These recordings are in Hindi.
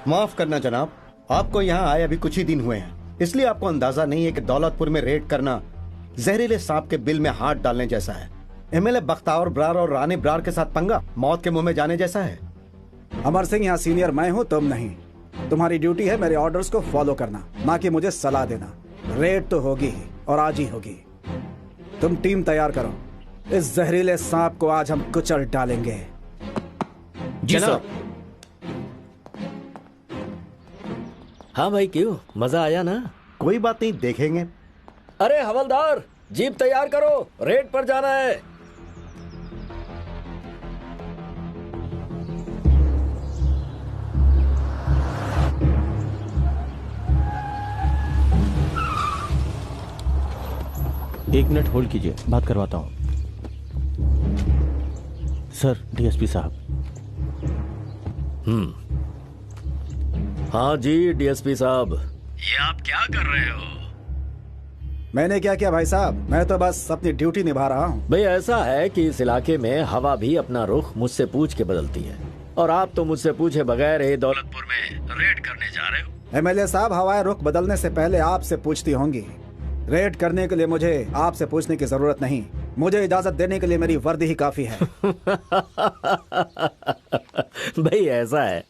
माफ करना जनाब, आपको यहाँ आए अभी कुछ ही दिन हुए हैं, इसलिए आपको अंदाजा नहीं है कि दौलतपुर में रेड करना जहरीले सांप के बिल में हाथ डालने जैसा है। एमएलए बख्तावर ब्रार और रानी ब्रार के साथ पंगा मौत के मुंह में जाने जैसा है। अमर सिंह, यहाँ सीनियर मैं हूँ, तुम नहीं। तुम्हारी ड्यूटी है मेरे ऑर्डर्स को फॉलो करना, ना कि मुझे सलाह देना। रेड तो होगी ही और आज ही होगी। तुम टीम तैयार करो, इस जहरीले सांप को आज हम कुचल डालेंगे। जी सर। हाँ भाई, क्यों, मजा आया ना? कोई बात नहीं, देखेंगे। अरे हवलदार, जीप तैयार करो, रेड पर जाना है। एक मिनट होल्ड कीजिए, बात करवाता हूँ। सर, डीएसपी साहब। हाँ जी डीएसपी साहब, ये आप क्या कर रहे हो? मैंने क्या किया भाई साहब, मैं तो बस अपनी ड्यूटी निभा रहा हूँ। भाई ऐसा है कि इस इलाके में हवा भी अपना रुख मुझसे पूछ के बदलती है, और आप तो मुझसे पूछे बगैर ही दौलतपुर में रेड करने जा रहे हो। एमएलए साहब, हवाएं रुख बदलने से पहले आपसे पूछती होंगी। रेड करने के लिए मुझे आपसे पूछने की जरूरत नहीं, मुझे इजाजत देने के लिए मेरी वर्दी ही काफी है। भाई ऐसा है,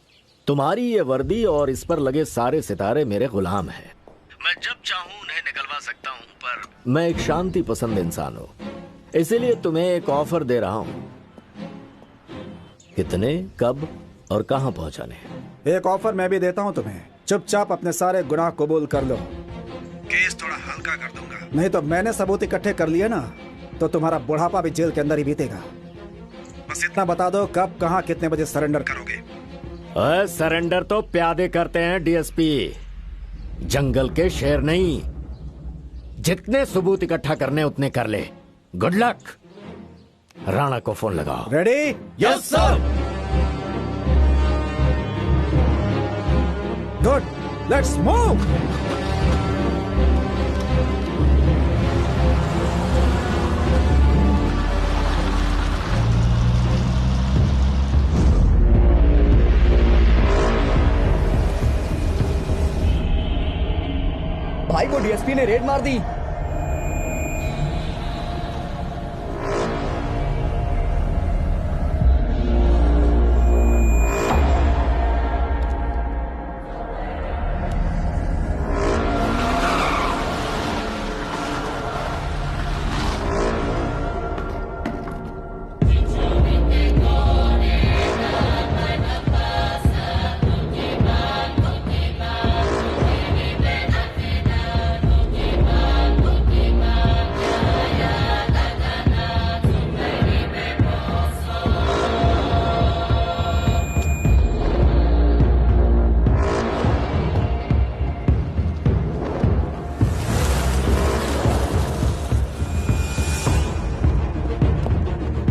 तुम्हारी ये वर्दी और इस पर लगे सारे सितारे मेरे गुलाम हैं। मैं जब चाहूं उन्हें निकलवा सकता हूं, पर मैं एक शांति पसंद इंसान हूं, इसीलिए तुम्हें एक ऑफर दे रहा हूं। कितने, कब और कहां पहुंचाने? एक ऑफर मैं भी देता हूं तुम्हें, चुपचाप अपने सारे गुनाह कबूल कर लो, केस थोड़ा हल्का कर दूंगा। नहीं तो मैंने सबूत इकट्ठे कर लिए ना, तो तुम्हारा बुढ़ापा भी जेल के अंदर ही बीतेगा। बस इतना बता दो, कब, कहां, कितने बजे सरेंडर करोगे? सरेंडर तो प्यादे करते हैं डीएसपी, जंगल के शेर नहीं। जितने सबूत इकट्ठा करने उतने कर ले। Good luck. राणा को फोन लगाओ। Ready? Yes sir. Good, let's move. भाई को डीएसपी ने रेड मार दी।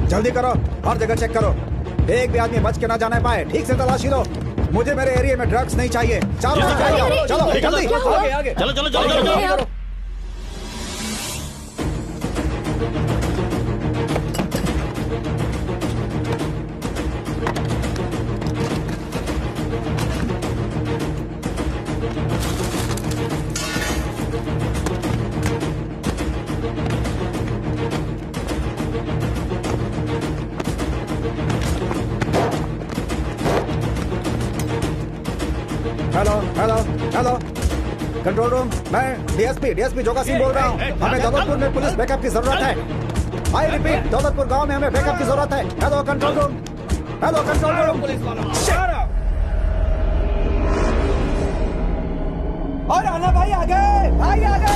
जल्दी करो, हर जगह चेक करो, एक भी आदमी बच के ना जाने पाए। ठीक से तलाशी लो, मुझे मेरे एरिया में ड्रग्स नहीं चाहिए। चलो चलो जल्दी, आगे आगे चलो चलो चलो चलो चलो। Hello hello hello, control room, मैं डीएसपी जोगा सिंह बोल रहा हूँ। हमें दौलतपुर में पुलिस बैकअप की जरूरत है। आई रिपीट, दौलतपुर गांव में हमें बैकअप की जरूरत है। Hello control room, hello control room. Police वाला और आना भाई, आगे भाई, आगे।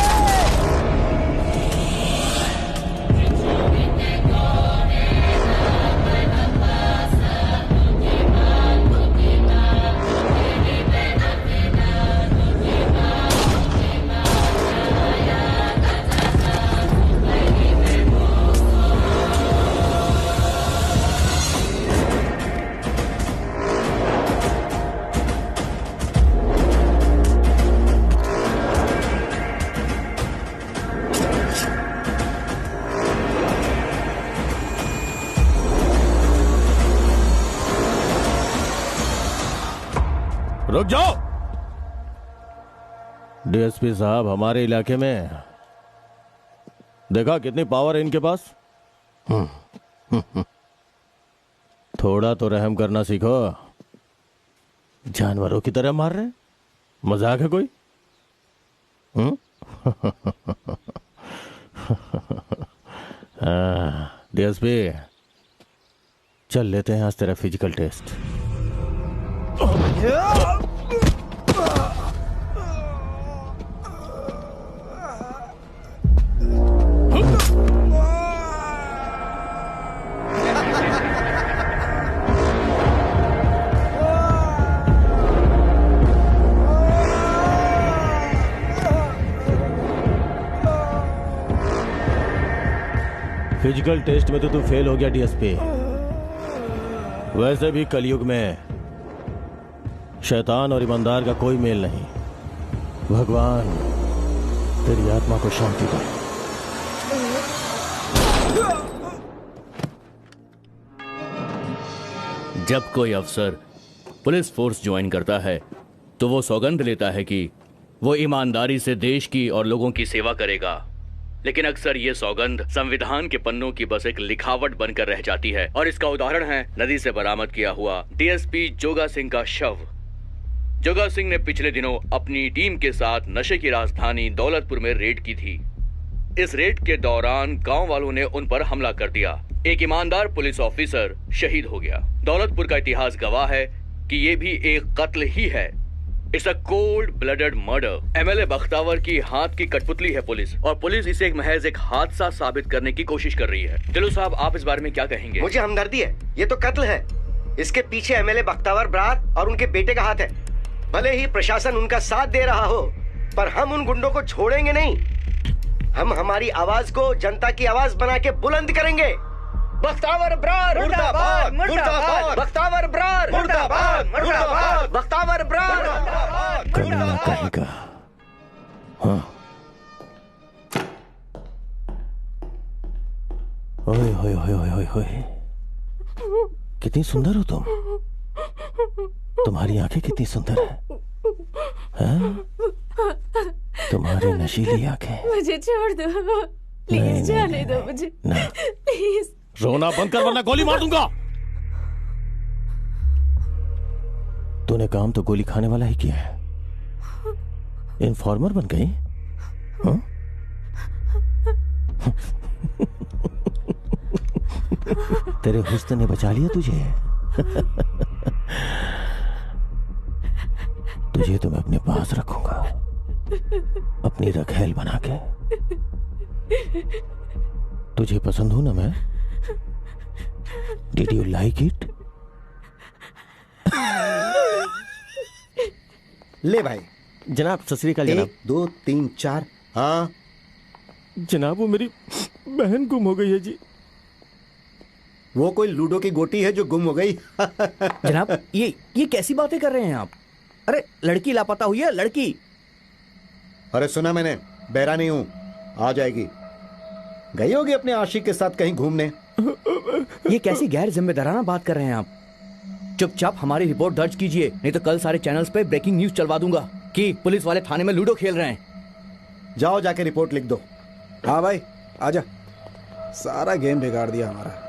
रुक जाओ। डीएसपी साहब, हमारे इलाके में देखा कितनी पावर है इनके पास। थोड़ा तो रहम करना सीखो। जानवरों की तरह मार रहे, मजाक है कोई? डीएसपी, चल लेते हैं आज तेरा फिजिकल टेस्ट। फिजिकल टेस्ट में तो तू फेल हो गया डीएसपी। वैसे भी कलयुग में शैतान और ईमानदार का कोई मेल नहीं। भगवान तेरी आत्मा को शांति दे। जब कोई अफसर पुलिस फोर्स ज्वाइन करता है तो वो सौगंध लेता है कि वो ईमानदारी से देश की और लोगों की सेवा करेगा, लेकिन अक्सर ये सौगंध संविधान के पन्नों की बस एक लिखावट बनकर रह जाती है। और इसका उदाहरण है नदी से बरामद किया हुआ डीएसपी जोगा सिंह का शव। जोगा सिंह ने पिछले दिनों अपनी टीम के साथ नशे की राजधानी दौलतपुर में रेड की थी। इस रेड के दौरान गांव वालों ने उन पर हमला कर दिया। एक ईमानदार पुलिस ऑफिसर शहीद हो गया। दौलतपुर का इतिहास गवाह है कि ये भी एक कत्ल ही है। It's a cold blooded murder. MLA Bakhtawar की हाथ की कठपुतली है पुलिस, और पुलिस इसे एक महज एक हादसा साबित करने की कोशिश कर रही है। दिलू साहब, आप इस बारे में क्या कहेंगे? मुझे हमदर्दी है, ये तो कत्ल है। इसके पीछे एमएलए बख्तावर ब्रार और उनके बेटे का हाथ है। भले ही प्रशासन उनका साथ दे रहा हो, पर हम उन गुंडों को छोड़ेंगे नहीं। हम हमारी आवाज को जनता की आवाज बना के बुलंद करेंगे। बख्तावर ब्रार मुर्दाबाद, मुर्दाबाद। बख्तावर ब्रार मुर्दाबाद, मुर्दाबाद। बख्तावर ब्रार कमीना कहेगा। हाँ। ओए होए होए होए होए होए, कितनी सुंदर हो तुम। तुम्हारी आंखें कितनी सुंदर है? तुम्हारी नशीली आंखें। मुझे छोड़ दो प्लीज, जाने दो मुझे प्लीज। रोना बंद कर वरना गोली मार दूंगा। तूने काम तो गोली खाने वाला ही किया है। इन्फॉर्मर बन गई। हाँ? तेरे हुस्न ने बचा लिया तुझे। तुझे तो मैं अपने पास रखूंगा, अपनी रखेल बना के। तुझे पसंद हूं ना मैं? Did you like it? ले भाई। जनाब सत श्री अकाल। जनाब 1 2 3 4। हाँ जनाब, वो मेरी बहन गुम हो गई है जी। वो कोई लूडो की गोटी है जो गुम हो गई। जनाब ये कैसी बातें कर रहे हैं आप? अरे लड़की लापता हुई है, लड़की। अरे सुना मैंने, बहरा नहीं हूं, आ जाएगी। गई होगी अपने आशिक के साथ कहीं घूमने। ये कैसी गैर जिम्मेदाराना बात कर रहे हैं आप? चुपचाप हमारी रिपोर्ट दर्ज कीजिए, नहीं तो कल सारे चैनल्स पे ब्रेकिंग न्यूज चलवा दूंगा कि पुलिस वाले थाने में लूडो खेल रहे हैं। जाओ जाके रिपोर्ट लिख दो। हाँ भाई आजा, सारा गेम बिगाड़ दिया हमारा।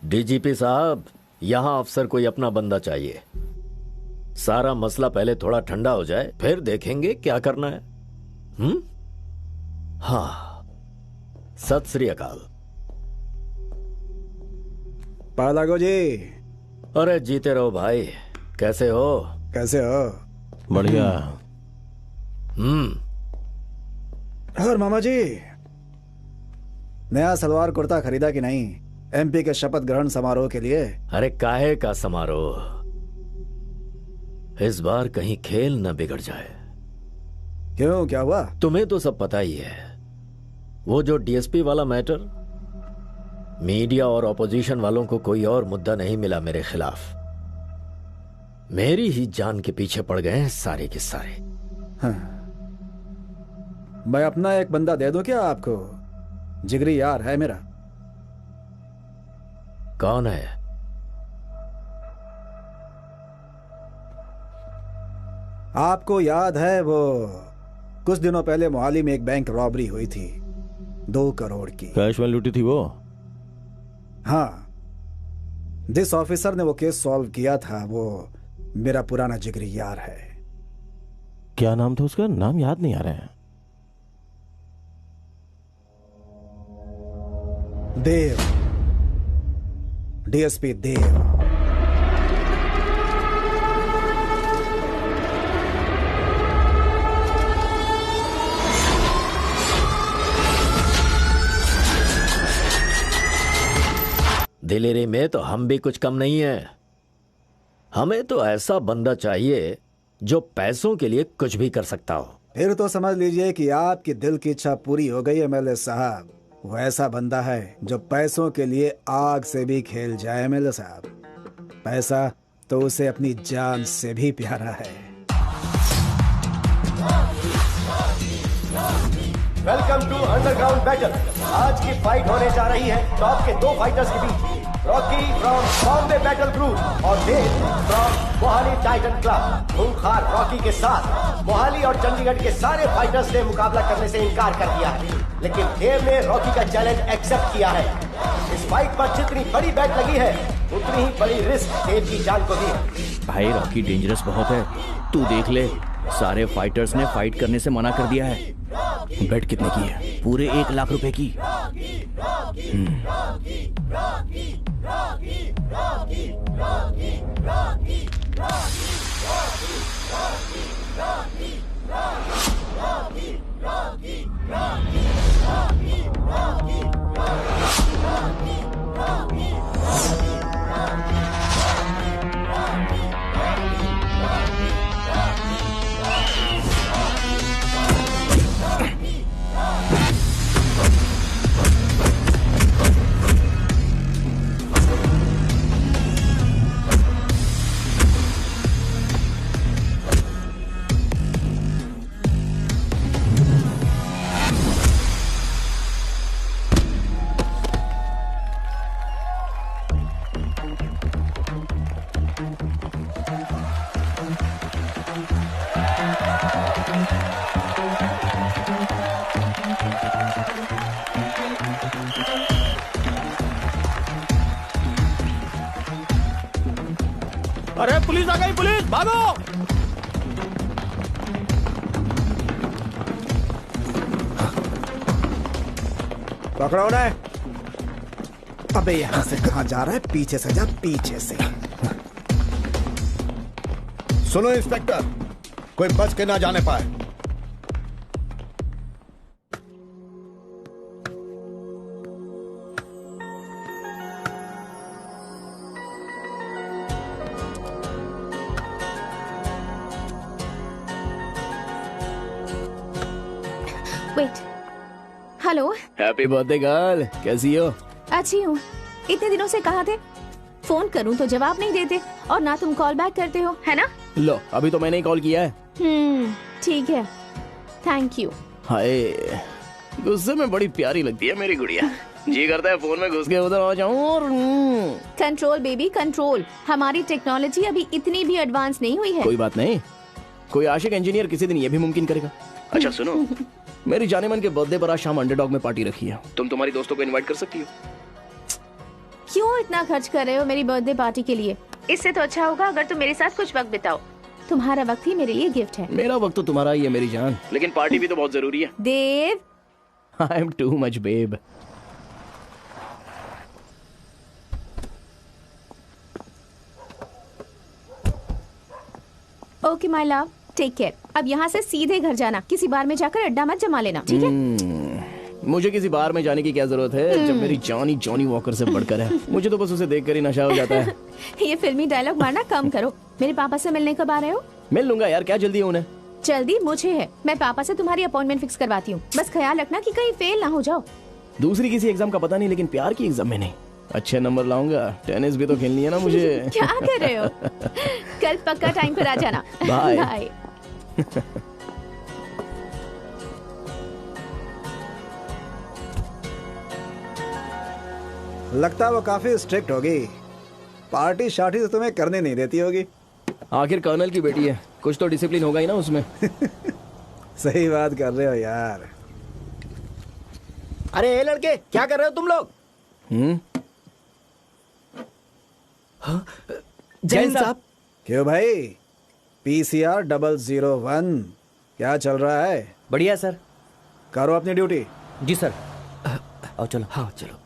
डीजीपी साहब, यहां अफसर कोई अपना बंदा चाहिए। सारा मसला पहले थोड़ा ठंडा हो जाए, फिर देखेंगे क्या करना है। हाँ, सत श्री अकाल। पालागो जी। अरे जीते रहो भाई, कैसे हो? कैसे हो? बढ़िया। और मामा जी, नया सलवार कुर्ता खरीदा कि नहीं एमपी के शपथ ग्रहण समारोह के लिए? अरे काहे का समारोह, इस बार कहीं खेल न बिगड़ जाए। क्यों, क्या हुआ? तुम्हें तो सब पता ही है। वो जो डीएसपी वाला मैटर, मीडिया और ऑपोजिशन वालों को कोई और मुद्दा नहीं मिला मेरे खिलाफ। मेरी ही जान के पीछे पड़ गए हैं सारे के सारे। हाँ। मैं अपना एक बंदा दे दूं क्या आपको? जिगरी यार है मेरा। कौन है? आपको याद है वो कुछ दिनों पहले मोहाली में एक बैंक रॉबरी हुई थी 2 करोड़ की? कैश वैन लूटी थी वो? हाँ, जिस ऑफिसर ने वो केस सॉल्व किया था वो मेरा पुराना जिगरी यार है। क्या नाम था उसका? नाम याद नहीं आ रहा है। देव, डीएसपी देव। दिलेरी में तो हम भी कुछ कम नहीं है। हमें तो ऐसा बंदा चाहिए जो पैसों के लिए कुछ भी कर सकता हो। फिर तो समझ लीजिए कि आपकी दिल की इच्छा पूरी हो गई एमएलए साहब। वो ऐसा बंदा है जो पैसों के लिए आग से भी खेल जाए एमएलए साहब। पैसा तो उसे अपनी जान से भी प्यारा है। Welcome to underground battle. आज की फाइट होने जा रही है टॉप के 2 फाइटर्स के बीच। Rocky from Bombay battle group और Dev from Mohali titan club. खूंखार रॉकी के साथ मोहाली और चंडीगढ़ के सारे फाइटर्स ने मुकाबला करने से इनकार कर दिया है, लेकिन देव ने रॉकी का चैलेंज एक्सेप्ट किया है। इस फाइट पर जितनी बड़ी बैट लगी है उतनी ही बड़ी रिस्क देव की जान को भी है। भाई रॉकी डेंजरस बहुत है, तू देख ले। सारे फाइटर्स ने फाइट करने से मना कर दिया है। बेट कितने की है? पूरे 1 लाख रुपए की। अरे पुलिस आ गई, पुलिस भागो! पकड़ो उन्हें। अबे यहाँ से कहाँ जा रहा है? पीछे से जा, पीछे से। सुनो इंस्पेक्टर, कोई बच के ना जाने पाए। Wait, hello. Happy birthday girl, कैसी हो? अच्छी हूँ। इतने दिनों से कहा थे फोन करूँ तो जवाब नहीं देते, और ना तुम कॉल बैक करते हो, है ना? लो, अभी तो मैंने ही कॉल किया है। ठीक है, थैंक यू। हाय, गुस्से में बड़ी प्यारी लगती है मेरी गुड़िया। जी करता है फोन में घुस के उधर आ जाऊं और कंट्रोल बेबी कंट्रोल। हमारी टेक्नोलॉजी अभी इतनी भी एडवांस नहीं हुई है। कोई बात नहीं, कोई आशिक इंजीनियर किसी दिन ये भी मुमकिन करेगा। अच्छा सुनो, मेरी जाने मन के बर्थडे पर आज शाम अंडरडॉग में पार्टी रखी है। तुम तुम्हारी दोस्तों को इनवाइट कर सकती हो। क्यों इतना खर्च कर रहे हो मेरी बर्थडे पार्टी के लिए? इससे तो अच्छा होगा अगर तुम मेरे साथ कुछ वक्त बिताओ। तुम्हारा वक्त ही मेरे लिए गिफ्ट है। मेरा वक्त तो तुम्हारा ही है मेरी जान, लेकिन पार्टी भी तो बहुत जरूरी है। Dev, I am too much babe. Okay my love, take care. अब यहाँ से सीधे घर जाना, किसी बार में जाकर अड्डा मत जमा लेना, ठीक है? मुझे किसी बार में जाने की क्या जरूरत है जब मेरी जॉनी जॉनी वॉकर से बढ़कर है। मुझे तो बस उसे देखकर ही नशा हो जाता है। ये फिल्मी डायलॉग मारना कम करो। मेरे पापा से मिलने कब आ रहे हो? मिल लूंगा यार, क्या जल्दी है उन्हें? जल्दी मुझे है। मैं पापा से तुम्हारी अपॉइंटमेंट फिक्स करवाती हूँ। बस ख्याल रखना कि कहीं फेल ना हो जाओ। दूसरी किसी एग्जाम का पता नहीं, लेकिन प्यार की एग्जाम में नहीं। अच्छे नंबर लाऊंगा। टेनिस भी तो खेलनी है ना मुझे। क्या कर रहे हो? कल पक्का टाइम पर आ जाना। बाय। लगता है वो काफी स्ट्रिक्ट होगी। पार्टी शार्टी तो तुम्हें करने नहीं देती होगी। आखिर कर्नल की बेटी है, कुछ तो डिसिप्लिन होगा ही ना उसमें। सही बात कर रहे हो यार। अरे ये लड़के क्या कर रहे हो तुम लोग? जैन साहब। क्यों भाई? PCR 001 क्या चल रहा है? बढ़िया सर। करो अपनी ड्यूटी। जी सर। आओ चलो। हाँ चलो।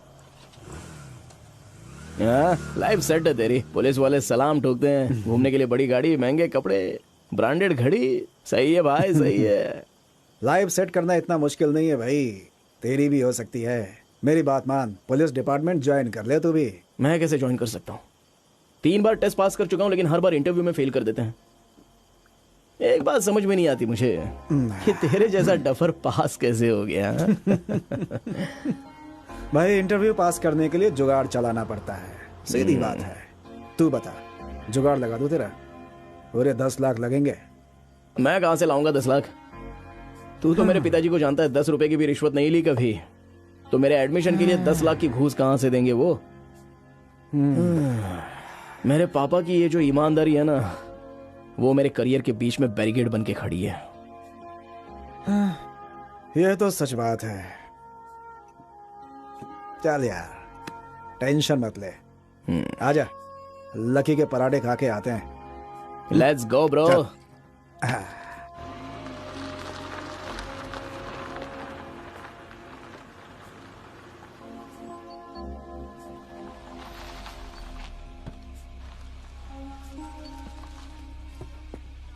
लाइफ सेट है तेरी। पुलिस वाले सलाम ठोकते हैं, घूमने के लिए बड़ी गाड़ी, महंगे कपड़े, ब्रांडेड घड़ी। सही है भाई, सही है। लाइफ सेट करना इतना मुश्किल नहीं है भाई, तेरी भी हो सकती है। मेरी बात मान, पुलिस डिपार्टमेंट ज्वाइन कर ले तू भी। मैं कैसे ज्वाइन कर सकता हूँ? 3 बार टेस्ट पास कर चुका हूँ, लेकिन हर बार इंटरव्यू में फेल कर देते हैं। एक बात समझ में नहीं आती मुझे कि तेरे जैसा डफर पास कैसे हो गया। भाई इंटरव्यू पास करने के लिए जुगाड़ चलाना पड़ता है, सीधी बात है। तू बता, जुगाड़ लगा दूं तेरा? पूरे 10 लाख लगेंगे। मैं कहां से लाऊंगा 10 लाख? तू तो मेरे पिताजी को जानता है, 10 रुपए की भी रिश्वत नहीं ली कभी। तो मेरे एडमिशन के लिए 10 लाख की घूस कहां से देंगे वो? मेरे पापा की ये जो ईमानदारी है ना, वो मेरे करियर के बीच में बैरिकेड बन के खड़ी है। ये तो सच बात है। चल यार, टेंशन मत ले। आजा, लकी के पराठे खा के आते हैं। Let's go bro.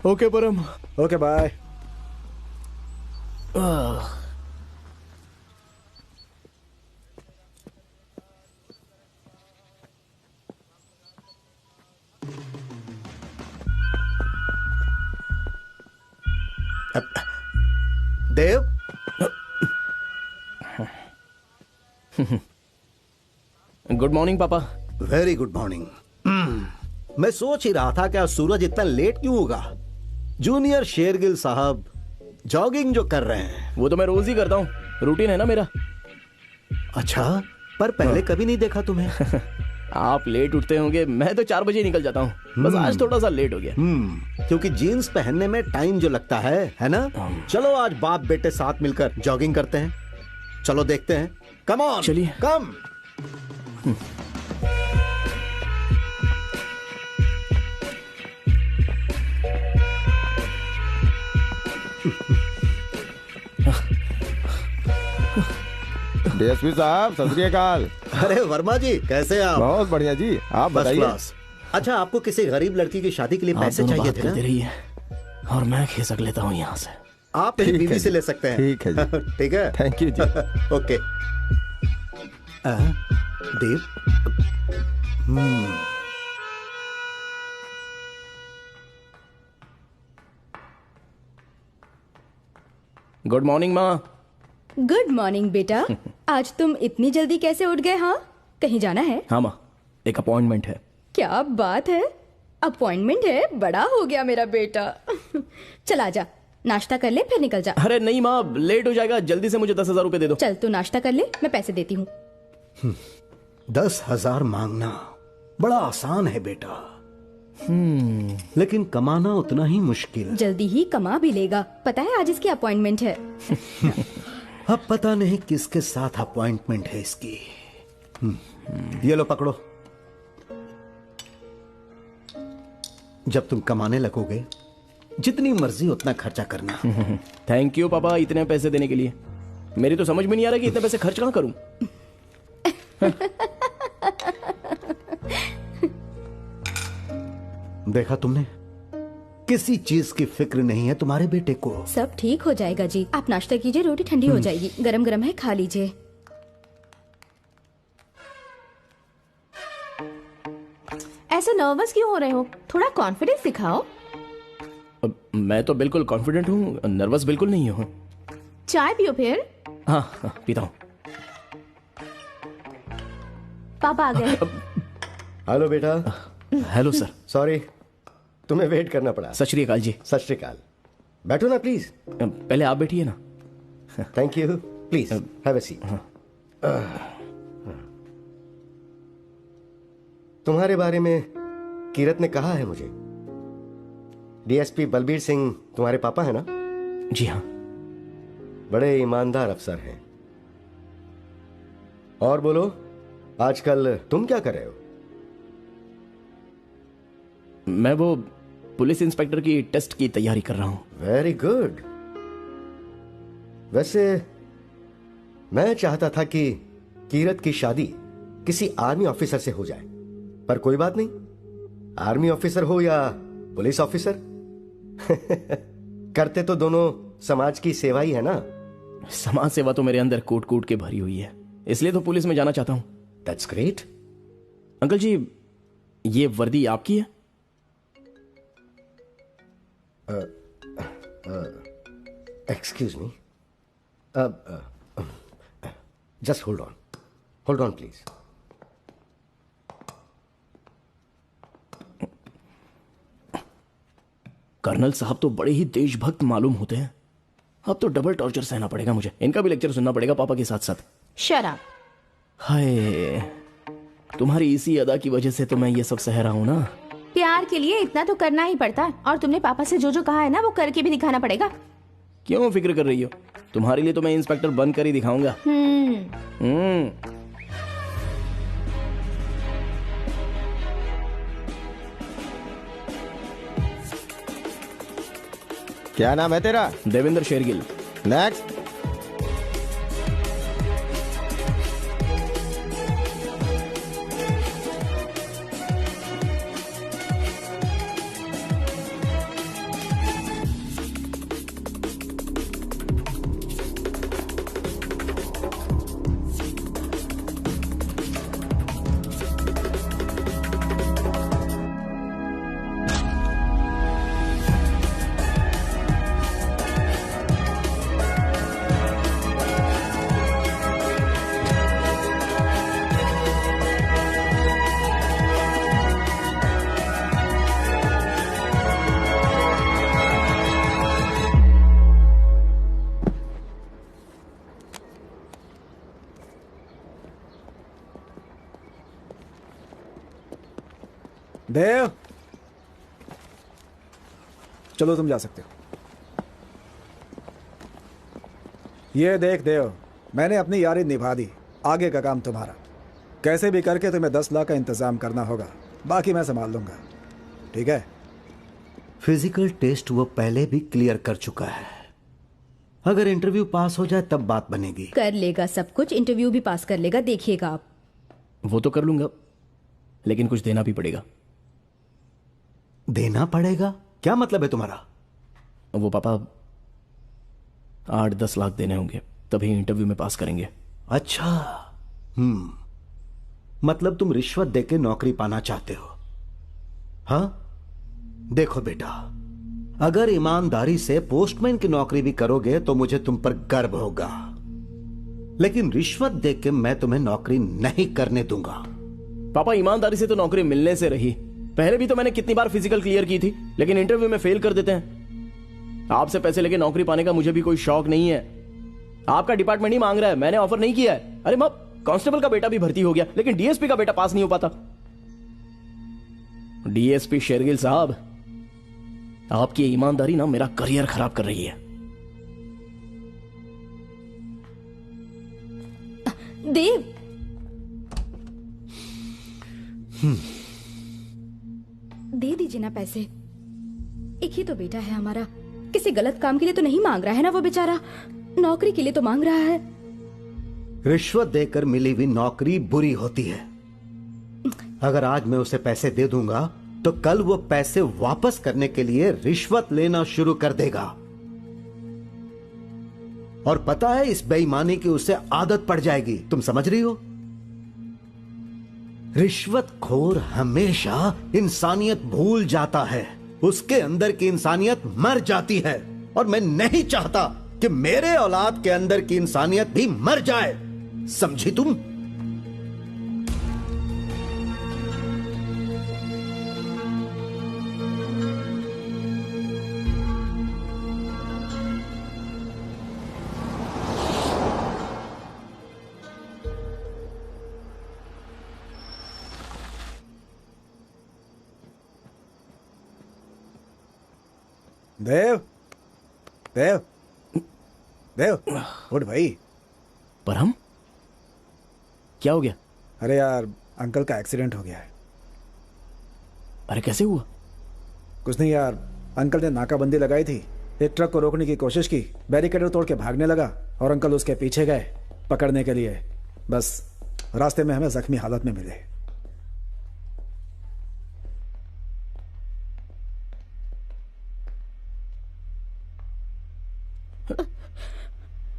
Okay Param. Okay bye. Dev, good morning पापा। Very good morning. मैं सोच ही रहा था कि आज सूरज इतना लेट क्यों होगा। जूनियर शेरगिल साहब जॉगिंग जो कर रहे हैं वो तो मैं रोज ही करता हूँ, रूटीन है ना मेरा। अच्छा, पर पहले कभी नहीं देखा तुम्हें। आप लेट उठते होंगे, मैं तो 4 बजे निकल जाता हूँ। बस आज थोड़ा सा लेट हो गया। क्योंकि जीन्स पहनने में टाइम जो लगता है ना। चलो आज बाप बेटे साथ मिलकर जॉगिंग करते हैं। चलो देखते हैं। कम ऑन, चलिए। कम। डीएसपी साहब, सत श्री अकाल। अरे वर्मा जी, कैसे हैं आप? बहुत बढ़िया जी, आप फर्स्ट बताइए। क्लास। अच्छा, आपको किसी गरीब लड़की की शादी के लिए पैसे चाहिए थे ना? करते रहिए और मैं खिसक लेता हूँ यहाँ से। आप मेरी बीवी से ले सकते हैं। ठीक है जी। ठीक है, थैंक यू जी। ओके। देव, गुड मॉर्निंग माँ। गुड मॉर्निंग बेटा। आज तुम इतनी जल्दी कैसे उठ गए? हाँ, कहीं जाना है? हाँ माँ, एक अपॉइंटमेंट है। क्या बात है, अपॉइंटमेंट है? बड़ा हो गया मेरा बेटा। चल आजा, नाश्ता कर ले फिर निकल जा। अरे नहीं माँ, लेट हो जाएगा। जल्दी से मुझे 10,000 रुपए दे दो। चल तू नाश्ता कर ले, मैं पैसे देती हूँ। 10,000 मांगना बड़ा आसान है बेटा, लेकिन कमाना उतना ही मुश्किल। जल्दी ही कमा भी लेगा। पता है आज इसकी अपॉइंटमेंट है। अब पता नहीं किसके साथ अपॉइंटमेंट है इसकी। ये लो पकड़ो। जब तुम कमाने लगोगे, जितनी मर्जी उतना खर्चा करना। थैंक यू पापा, इतने पैसे देने के लिए। मेरी तो समझ में नहीं आ रहा कि इतने पैसे खर्च कहाँ करूं। देखा तुमने, किसी चीज की फिक्र नहीं है तुम्हारे बेटे को। सब ठीक हो जाएगा जी, आप नाश्ता कीजिए, रोटी ठंडी हो जाएगी। गरम गरम है, खा लीजिए। ऐसे नर्वस क्यों हो रहे हो? थोड़ा कॉन्फिडेंस दिखाओ। मैं तो बिल्कुल कॉन्फिडेंट हूँ, नर्वस बिल्कुल नहीं हूँ। चाय पियो फिर। हाँ, पीता हूँ। पापा आ गए। हेलो बेटा। Hello sir. सॉरी, तुम्हें वेट करना पड़ा। सत श्री अकाल जी। सत श्री अकाल। बैठो ना प्लीज। पहले आप बैठिए ना। Thank you, please have a seat. तुम्हारे बारे में कीरत ने कहा है मुझे। डीएसपी बलबीर सिंह तुम्हारे पापा है ना? जी हाँ। बड़े ईमानदार अफसर हैं। और बोलो, आजकल तुम क्या कर रहे हो? मैं वो पुलिस इंस्पेक्टर की टेस्ट की तैयारी कर रहा हूं। Very good. वैसे मैं चाहता था कि कीरत की शादी किसी आर्मी ऑफिसर से हो जाए, पर कोई बात नहीं, आर्मी ऑफिसर हो या पुलिस ऑफिसर करते तो दोनों समाज की सेवा ही है ना। समाज सेवा तो मेरे अंदर कूट कूट के भरी हुई है, इसलिए तो पुलिस में जाना चाहता हूं। That's great. अंकल जी, ये वर्दी आपकी है? Excuse me, just hold on please. Colonel साहब तो बड़े ही देशभक्त मालूम होते हैं। अब तो डबल टॉर्चर सहना पड़ेगा मुझे, इनका भी लेक्चर सुनना पड़ेगा पापा के साथ साथ। शराब। हाय, तुम्हारी इसी अदा की वजह से तो मैं ये सब सह रहा हूं ना। प्यार के लिए इतना तो करना ही पड़ता है, और तुमने पापा से जो जो कहा है ना वो करके भी दिखाना पड़ेगा। क्यों फिक्र कर रही हो? तुम्हारे लिए तो मैं इंस्पेक्टर बनकर ही दिखाऊंगा। क्या नाम है तेरा? देवेंद्र शेरगिल। नेक्स्ट। देव, चलो तुम जा सकते हो। ये देख देव, मैंने अपनी यारी निभा दी, आगे का काम तुम्हारा। कैसे भी करके तुम्हें 10 लाख का इंतजाम करना होगा, बाकी मैं संभाल लूंगा, ठीक है? फिजिकल टेस्ट वो पहले भी क्लियर कर चुका है। अगर इंटरव्यू पास हो जाए तब बात बनेगी। कर लेगा सब कुछ, इंटरव्यू भी पास कर लेगा, देखिएगा आप। वो तो कर लूंगा, लेकिन कुछ देना भी पड़ेगा। देना पड़ेगा? क्या मतलब है तुम्हारा? वो पापा 8-10 लाख देने होंगे, तभी इंटरव्यू में पास करेंगे। अच्छा, मतलब तुम रिश्वत देके नौकरी पाना चाहते हो? हाँ, देखो बेटा, अगर ईमानदारी से पोस्टमैन की नौकरी भी करोगे तो मुझे तुम पर गर्व होगा, लेकिन रिश्वत देके मैं तुम्हें नौकरी नहीं करने दूंगा। पापा, ईमानदारी से तो नौकरी मिलने से रही। पहले भी तो मैंने कितनी बार फिजिकल क्लियर की थी, लेकिन इंटरव्यू में फेल कर देते हैं। आपसे पैसे लेके नौकरी पाने का मुझे भी कोई शौक नहीं है। आपका डिपार्टमेंट ही मांग रहा है, मैंने ऑफर नहीं किया है। अरे मां, कांस्टेबल का बेटा भी भर्ती हो गया, लेकिन डीएसपी का बेटा पास नहीं हो पाता। डीएसपी शेरगिल साहब, आपकी ईमानदारी ना मेरा करियर खराब कर रही है। देव, दे दीजिए ना पैसे। एक ही तो बेटा है हमारा, किसी गलत काम के लिए तो नहीं मांग रहा है ना वो बेचारा, नौकरी के लिए तो मांग रहा है। रिश्वत देकर मिली हुई नौकरी बुरी होती है। अगर आज मैं उसे पैसे दे दूंगा तो कल वो पैसे वापस करने के लिए रिश्वत लेना शुरू कर देगा, और पता है इस बेईमानी की उसे आदत पड़ जाएगी। तुम समझ रही हो? रिश्वतखोर हमेशा इंसानियत भूल जाता है, उसके अंदर की इंसानियत मर जाती है, और मैं नहीं चाहता कि मेरे औलाद के अंदर की इंसानियत भी मर जाए। समझी तुम? देव, देव, देव, उठ भाई। पर हम क्या हो गया? अरे यार, अंकल का एक्सीडेंट हो गया है। अरे कैसे हुआ? कुछ नहीं यार, अंकल ने नाकाबंदी लगाई थी, एक ट्रक को रोकने की कोशिश की, बैरिकेड तोड़ के भागने लगा और अंकल उसके पीछे गए पकड़ने के लिए। बस रास्ते में हमें जख्मी हालत में मिले।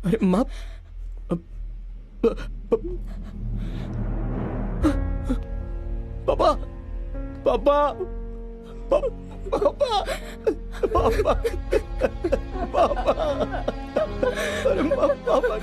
अरे माँ, पापा, पापा, पापा, पापा, पापा, अरे पापा,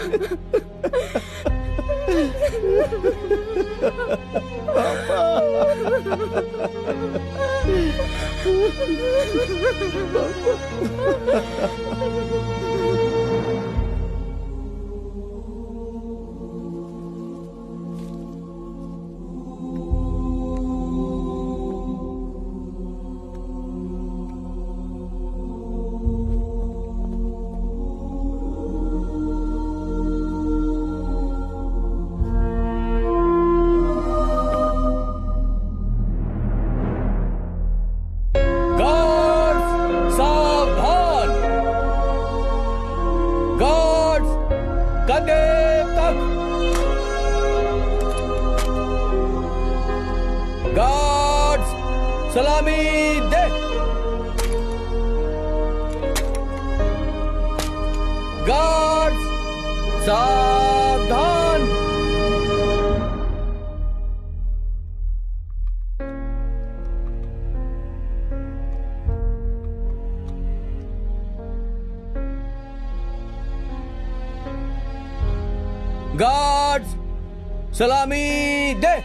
सलामी दे। गार्ड्स सावधान। गार्ड्स सलामी दे।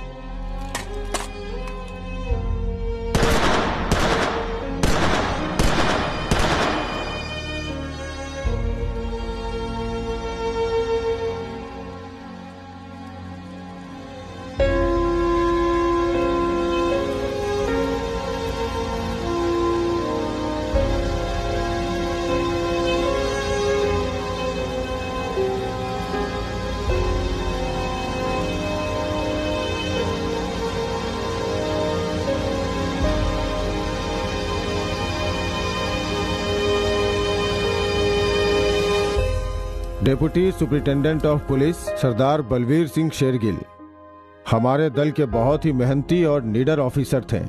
डेप्यूटी सुपरिटेंडेंट ऑफ पुलिस सरदार बलवीर सिंह शेरगिल हमारे दल के बहुत ही मेहनती और निडर ऑफिसर थे।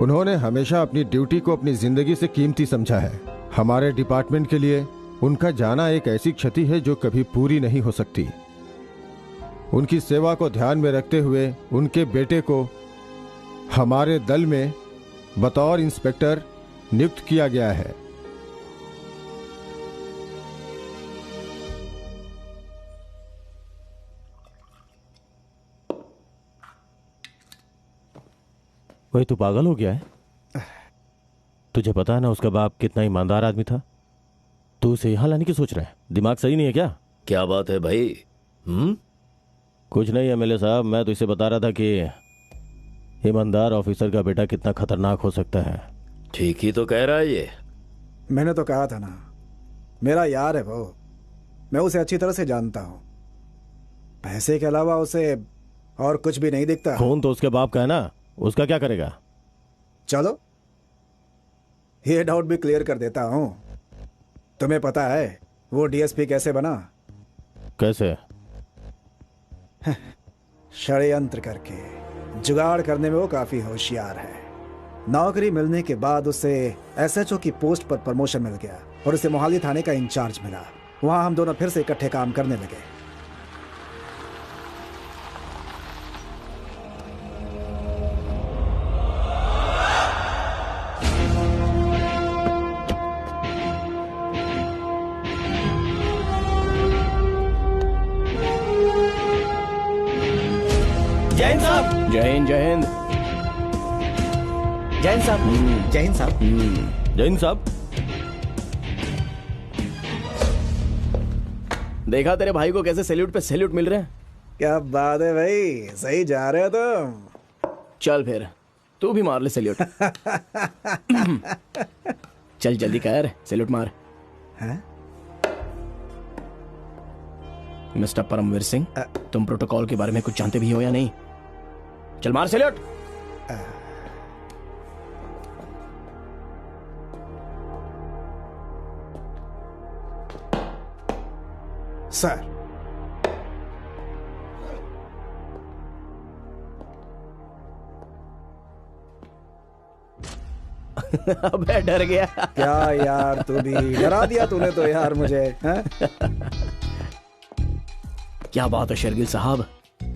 उन्होंने हमेशा अपनी ड्यूटी को अपनी जिंदगी से कीमती समझा है। हमारे डिपार्टमेंट के लिए उनका जाना एक ऐसी क्षति है जो कभी पूरी नहीं हो सकती। उनकी सेवा को ध्यान में रखते हुए उनके बेटे को हमारे दल में बतौर इंस्पेक्टर नियुक्त किया गया है। वही तू पागल हो गया है? तुझे पता है ना उसका बाप कितना ईमानदार आदमी था। तू उसे यहां लाने की सोच रहा है? दिमाग सही नहीं है क्या? क्या बात है भाई? कुछ नहीं एमएलए साहब, मैं तो इसे बता रहा था कि ईमानदार ऑफिसर का बेटा कितना खतरनाक हो सकता है। ठीक ही तो कह रहा है ये। मैंने तो कहा था ना, मेरा यार है वो, मैं उसे अच्छी तरह से जानता हूं। पैसे के अलावा उसे और कुछ भी नहीं दिखता। खून तो उसके बाप का है ना, उसका क्या करेगा? चलो ये डाउट भी क्लियर कर देता हूं। तुम्हें पता है वो डीएसपी कैसे बना? कैसे? षड्यंत्र करके। जुगाड़ करने में वो काफी होशियार है। नौकरी मिलने के बाद उसे एसएचओ की पोस्ट पर प्रमोशन मिल गया और उसे मोहाली थाने का इंचार्ज मिला। वहां हम दोनों फिर से इकट्ठे काम करने लगे। जय हिंद साहब। जय हिंद, जय हिंद, जय हिंद साहब। जय हिंद साहब। जय हिंद साहब। देखा तेरे भाई को कैसे सैल्यूट पे सैल्यूट मिल रहे हैं? क्या बात है भाई, सही जा रहे हो तुम। चल फिर तू भी मार ले सैल्यूट। चल जल्दी कर, सैल्यूट मार। हैं? मिस्टर परमवीर सिंह, तुम प्रोटोकॉल के बारे में कुछ जानते भी हो या नहीं? चल मार सैल्यूट। सर, अबे डर गया। क्या यार, तू भी डरा दिया तूने तो यार मुझे। हैं? क्या बात है शेरगिल साहब,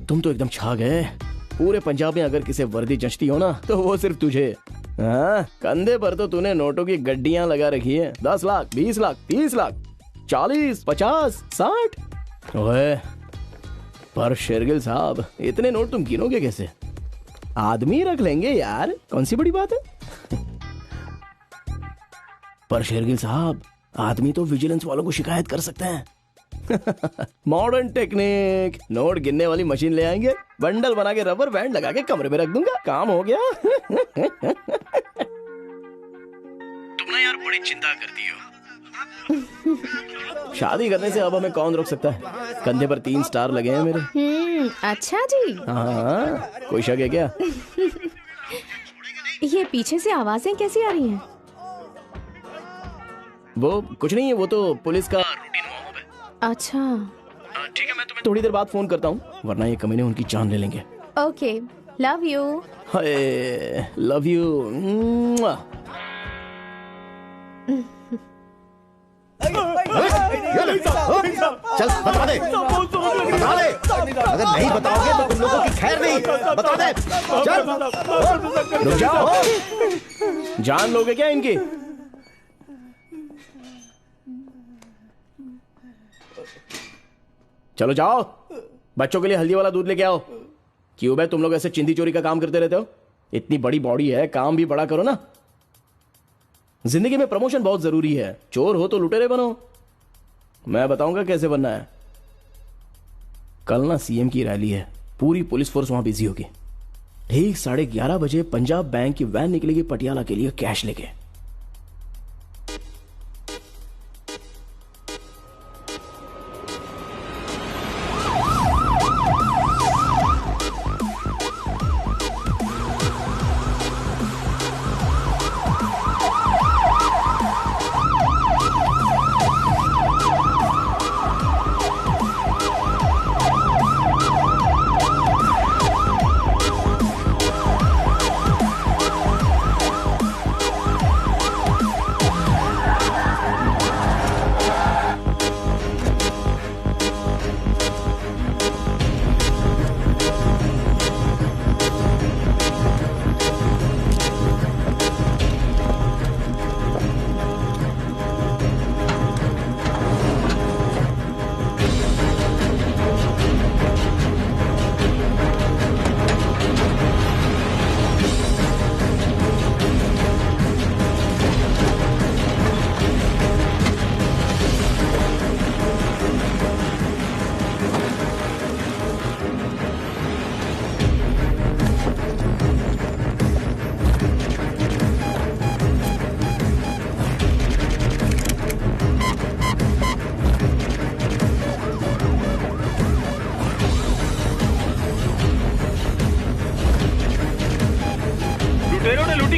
तुम तो एकदम छा गए। पूरे पंजाब में अगर किसी वर्दी जचती हो ना तो वो सिर्फ तुझे। हाँ, कंधे पर तो तूने नोटों की गड्डियां लगा रखी है। 10 लाख, 20 लाख, 30 लाख, 40, 50, 60। ओए, पर शेरगिल साहब, इतने नोट तुम गिनोगे कैसे? आदमी रख लेंगे यार, कौन सी बड़ी बात है। पर शेरगिल साहब, आदमी तो विजिलेंस वालों को शिकायत कर सकते हैं। मॉडर्न टेक्निक, नोट गिनने वाली मशीन ले आएंगे, बंडल बना के रबर बैंड लगा के कमरे में रख दूंगा, काम हो गया। तुम ना यार बड़ी चिंता करती हो। शादी करने से अब हमें कौन रोक सकता है? कंधे पर 3 स्टार लगे हैं मेरे। अच्छा जी। हाँ, कोई शक है क्या? ये पीछे से आवाजें कैसी आ रही हैं? वो कुछ नहीं है, वो तो पुलिस का रूटीन वार्म अप है। अच्छा ठीक है, मैं तुम्हें थोड़ी देर बाद फोन करता हूँ, वरना ये कमीने उनकी जान ले लेंगे। Okay, love you. Hi, love you. चल बता दे, बता दे। अगर नहीं बताओगे तो तुम लोगों की खैर नहीं। बता दे, चल। रुक जाओ, जान लोगे क्या इनकी? चलो जाओ, बच्चों के लिए हल्दी वाला दूध लेके आओ। क्यों बे, तुम लोग ऐसे चिंदी चोरी का काम करते रहते हो? इतनी बड़ी बॉडी है, काम भी बड़ा करो ना। जिंदगी में प्रमोशन बहुत जरूरी है। चोर हो तो लुटेरे बनो। मैं बताऊंगा कैसे बनना है। कल ना सीएम की रैली है, पूरी पुलिस फोर्स वहां बिजी होगी। ठीक 11:30 बजे पंजाब बैंक की वैन निकलेगी पटियाला के लिए कैश लेके।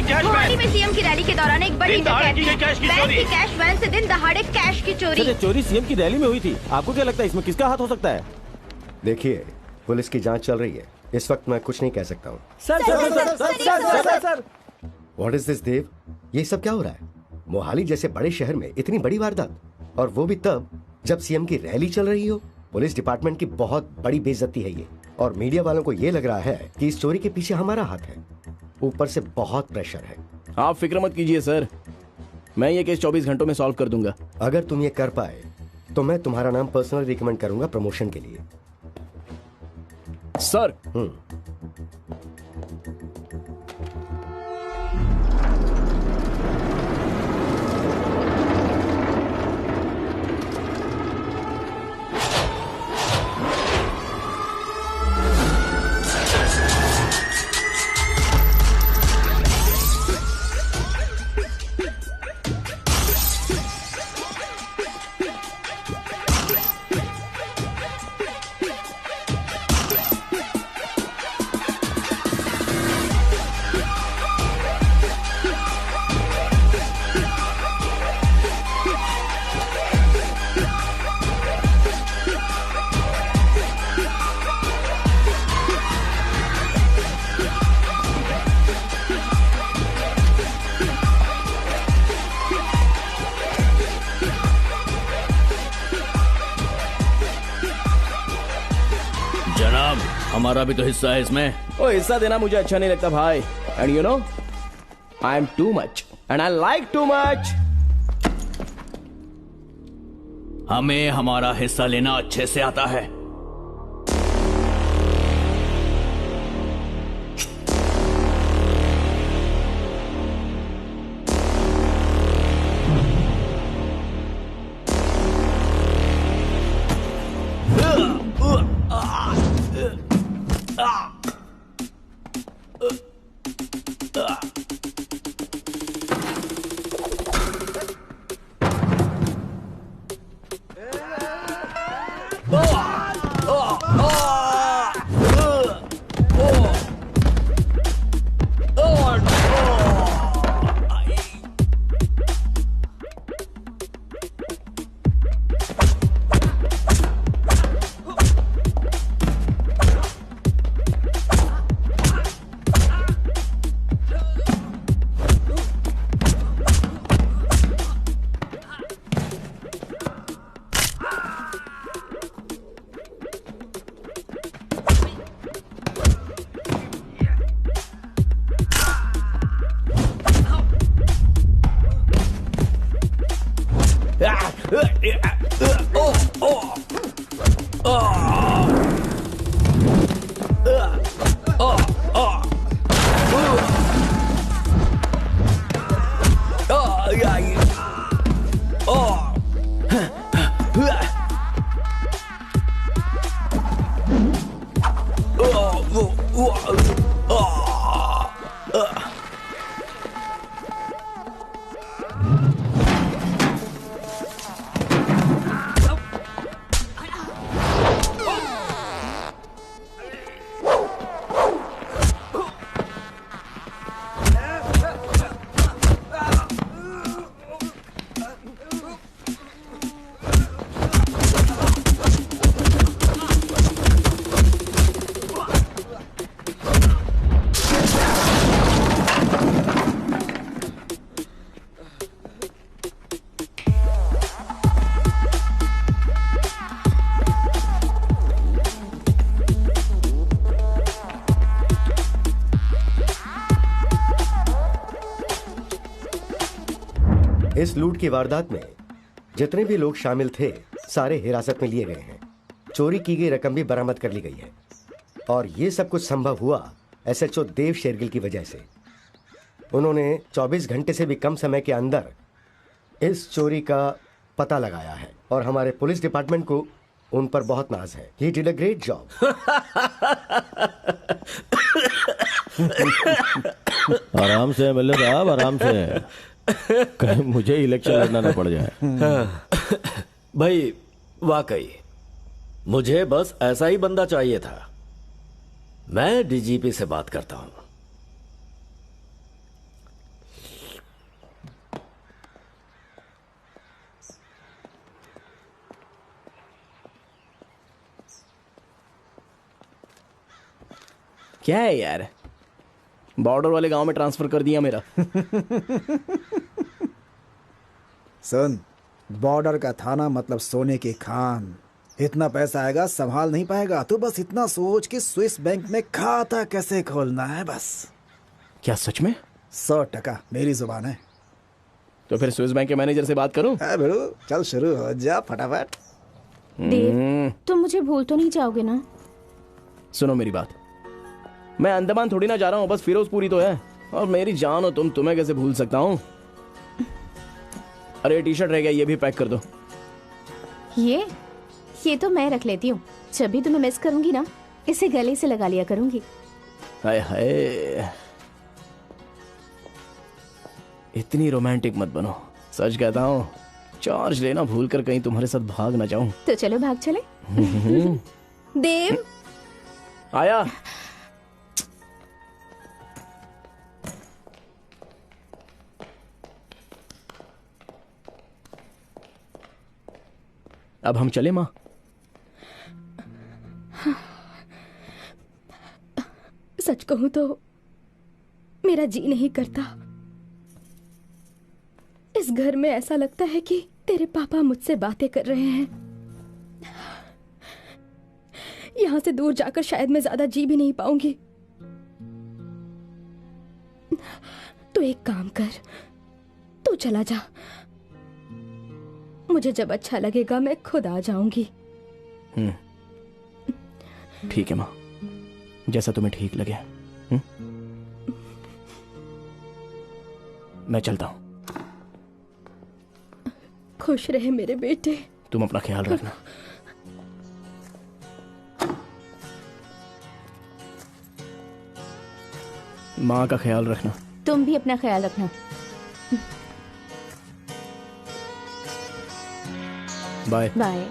मोहाली में सीएम की रैली के दौरान एक बड़ी बैंक की कैश वैन से दिन दहाड़े कैश की चोरी। चोरी सीएम की रैली में हुई थी। आपको क्या लगता है इसमें किसका हाथ हो सकता है? देखिए, पुलिस की जांच चल रही है, इस वक्त मैं कुछ नहीं कह सकता हूँ। सर। व्हाट इज दिस देव? ये सब क्या हो रहा है? मोहाली जैसे बड़े शहर में इतनी बड़ी वारदात, और वो भी तब जब सीएम की रैली चल रही हो। पुलिस डिपार्टमेंट की बहुत बड़ी बेइज्जती है ये, और मीडिया वालों को ये लग रहा है कि इस चोरी के पीछे हमारा हाथ है। ऊपर से बहुत प्रेशर है। आप फिक्र मत कीजिए सर, मैं ये केस 24 घंटों में सॉल्व कर दूंगा। अगर तुम ये कर पाए तो मैं तुम्हारा नाम पर्सनली रिकमेंड करूंगा प्रमोशन के लिए। सर। जनाब, हमारा भी तो हिस्सा है इसमें। ओ हिस्सा देना मुझे अच्छा नहीं लगता भाई। And you know I am too much and I like too much. हमें हमारा हिस्सा लेना अच्छे से आता है। इस लूट की वारदात में जितने भी लोग शामिल थे सारे हिरासत में लिए गए हैं। चोरी की गई रकम भी बरामद कर ली गई है और ये सब कुछ संभव हुआ एसएचओ देव शेरगिल की वजह से। उन्होंने 24 घंटे से भी कम समय के अंदर इस चोरी का पता लगाया है और हमारे पुलिस डिपार्टमेंट को उन पर बहुत नाज है। He did a great job. आराम से एमएलए साहब, आराम से, कहीं मुझे इलेक्शन लड़ना ना पड़ जाए। भाई वाकई मुझे बस ऐसा ही बंदा चाहिए था। मैं डीजीपी से बात करता हूं। क्या है यार, बॉर्डर वाले गांव में ट्रांसफर कर दिया मेरा। सुन, बॉर्डर का थाना मतलब सोने की खान। इतना पैसा आएगा संभाल नहीं पाएगा। तू बस इतना सोच कि स्विस बैंक में खाता कैसे खोलना है बस। क्या सच में? 100% मेरी जुबान है। तो फिर स्विस बैंक के मैनेजर से बात करूं? बड़ू चल शुरू हो जा फटाफट। देव, तुम मुझे भूल तो नहीं जाओगे ना? सुनो मेरी बात, मैं अंडमान थोड़ी ना जा रहा हूँ, बस फिरोजपुरी तो है। और मेरी जान हो तुम, तुम्हें कैसे भूल सकता हूँ। अरे टी शर्ट रह गया, ये भी पैक कर दो। ये तो मैं रख लेती हूँ। जब भी तुम्हें मिस करूंगी ना, इसे गले से लगा लिया करूंगी। हाय हाय, इतनी रोमांटिक मत बनो। सच कहता हूँ, चार्ज लेना भूल कर कहीं तुम्हारे साथ भाग ना जाऊं। तो चलो भाग चले। देव आया। अब हम चले माँ? सच कहूं तो मेरा जी नहीं करता। इस घर में ऐसा लगता है कि तेरे पापा मुझसे बातें कर रहे हैं। यहाँ से दूर जाकर शायद मैं ज्यादा जी भी नहीं पाऊंगी। तो एक काम कर, तू चला जा। मुझे जब अच्छा लगेगा मैं खुद आ जाऊंगी। ठीक है माँ, जैसा तुम्हें ठीक लगे। मैं चलता हूं। खुश रहे मेरे बेटे। तुम अपना ख्याल रखना। माँ का ख्याल रखना। तुम भी अपना ख्याल रखना। Bye bye.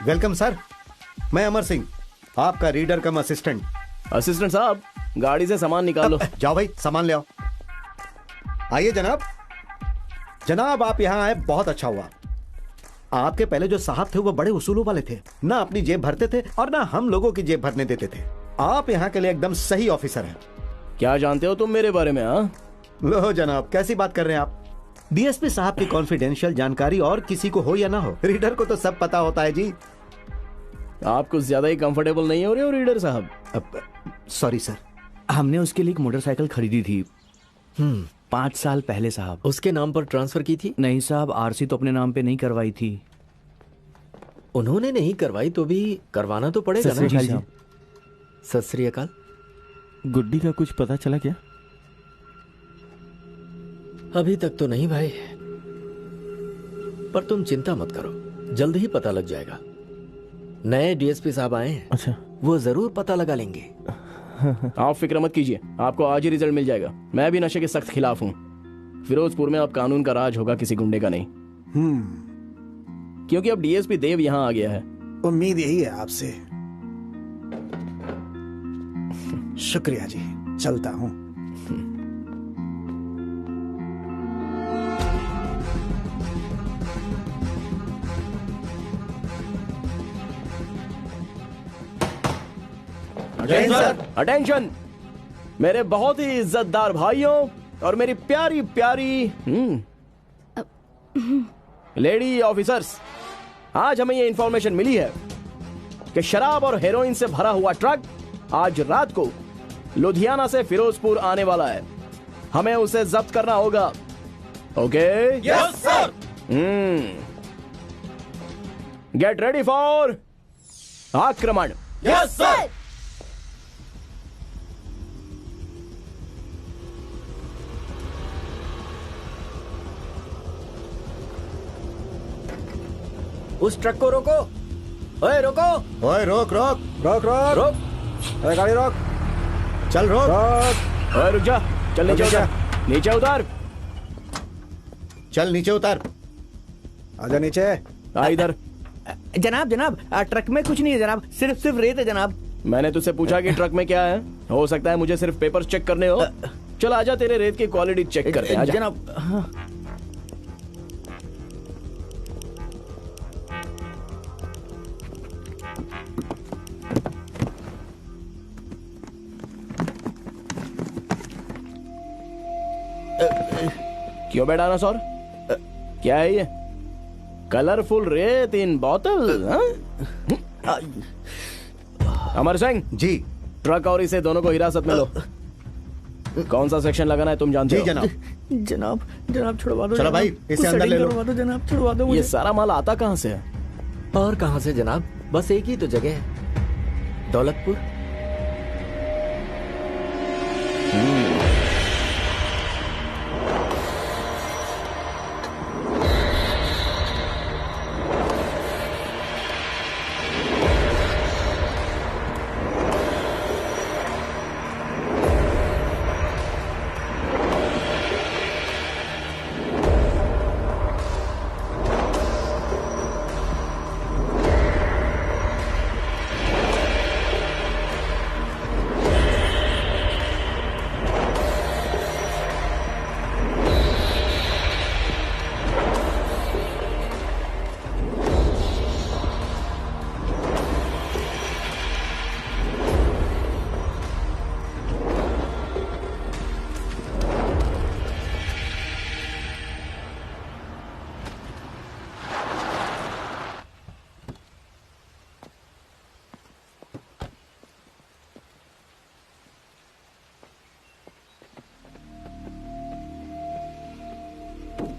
वेलकम सर, मैं अमर सिंह, आपका रीडर कम असिस्टेंट। असिस्टेंट साहब, गाड़ी से सामान निकालो। जाओ भाई, सामान ले आओ। आइए जनाब। जनाब आप यहाँ आए, बहुत अच्छा हुआ। आपके पहले जो साहब थे वो बड़े उसूलों वाले थे, ना अपनी जेब भरते थे और ना हम लोगों की जेब भरने देते थे। आप यहाँ के लिए एकदम सही ऑफिसर हैं। क्या जानते हो तुम मेरे बारे में? हाँ, लो जनाब, कैसी बात कर रहे हैं आप? डीएसपी साहब की कॉन्फिडेंशियल जानकारी और किसी को हो या ना हो, रीडर को तो सब पता होता है जी। आप कुछ ज्यादा ही कंफर्टेबल नहीं हो रहे हो रीडर साहब। Sorry sir. हमने उसके लिए एक मोटरसाइकिल खरीदी थी 5 साल पहले साहब। उसके नाम पर ट्रांसफर की थी? नहीं साहब, आरसी तो अपने नाम पे नहीं करवाई थी। उन्होंने नहीं करवाई तो भी करवाना तो पड़ेगा ना। सत श्री अकाल। गुड्डी का कुछ पता चला क्या? अभी तक तो नहीं भाई, पर तुम चिंता मत करो, जल्द ही पता लग जाएगा। नए डीएसपी साहब आए हैं। अच्छा, वो जरूर पता लगा लेंगे। आप फिक्र मत कीजिए, आपको आज ही रिजल्ट मिल जाएगा। मैं भी नशे के सख्त खिलाफ हूँ। फिरोजपुर में अब कानून का राज होगा, किसी गुंडे का नहीं। क्योंकि अब डीएसपी देव यहाँ आ गया है। उम्मीद यही है आपसे। शुक्रिया जी, चलता हूँ। अटेंशन मेरे बहुत ही इज्जतदार भाइयों और मेरी प्यारी प्यारी लेडी ऑफिसर्स, आज हमें ये इंफॉर्मेशन मिली है कि शराब और हेरोइन से भरा हुआ ट्रक आज रात को लुधियाना से फिरोजपुर आने वाला है। हमें उसे जब्त करना होगा। Okay? Yes sir. Get ready for आक्रमण। Yes sir. उस ट्रक को रोको। ओए रोको। ओए रोक रोक रोक रोक रोक। अरे गाड़ी रोक। चल रोक। रोक। ओए रुक जा, चल नीचे उतर। नीचे उतर। चल नीचे उतर। आजा नीचे। आ इधर। जनाब जनाब, ट्रक में कुछ नहीं है जनाब, सिर्फ रेत है जनाब। मैंने तुझसे पूछा कि ट्रक में क्या है? हो सकता है मुझे सिर्फ पेपर्स चेक करने हो। चल आजा, तेरे रेत की क्वालिटी चेक करते हैं। जनाब हाँ। क्यों बेटा ना सौर, क्या है ये? कलरफुल रेत in bottle? Amar Singh ji. Truck और इसे दोनों को हिरासत में लो। कौन सा सेक्शन लगाना है तुम जानते हो? जी जनाब। जनाब जनाब छुड़वा दो। चलो भाई, इसे अंदर ले लो। छुड़वा दो जनाब, छुड़वा दो मुझे। ये सारा माल आता कहाँ से है? और कहां से जनाब, बस एक ही तो जगह है, दौलतपुर।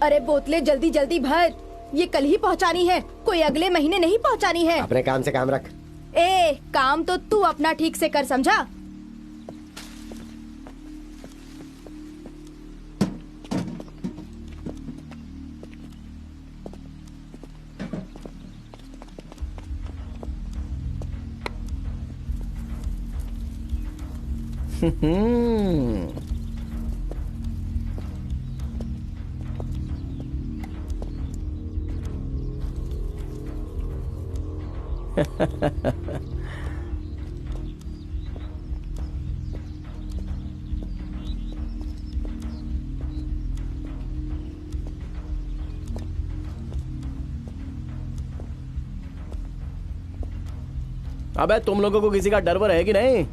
अरे बोतलें जल्दी जल्दी भर, ये कल ही पहुंचानी है, कोई अगले महीने नहीं पहुंचानी है। अपने काम से काम रख। ए, काम तो तू अपना ठीक से कर, समझा? अबे तुम लोगों को किसी का डर वर है कि नहीं?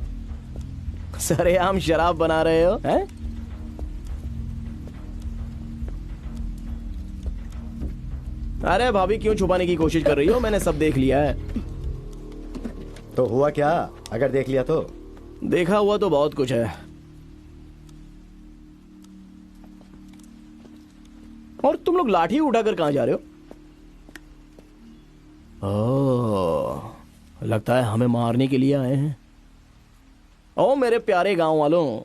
सरेआम शराब बना रहे हो हैं? अरे भाभी क्यों छुपाने की कोशिश कर रही हो? मैंने सब देख लिया है। तो हुआ क्या अगर देख लिया तो? देखा हुआ तो बहुत कुछ है। और तुम लोग लाठी उठाकर कहां जा रहे हो? ओह, लगता है हमें मारने के लिए आए हैं। ओ मेरे प्यारे गांव वालों,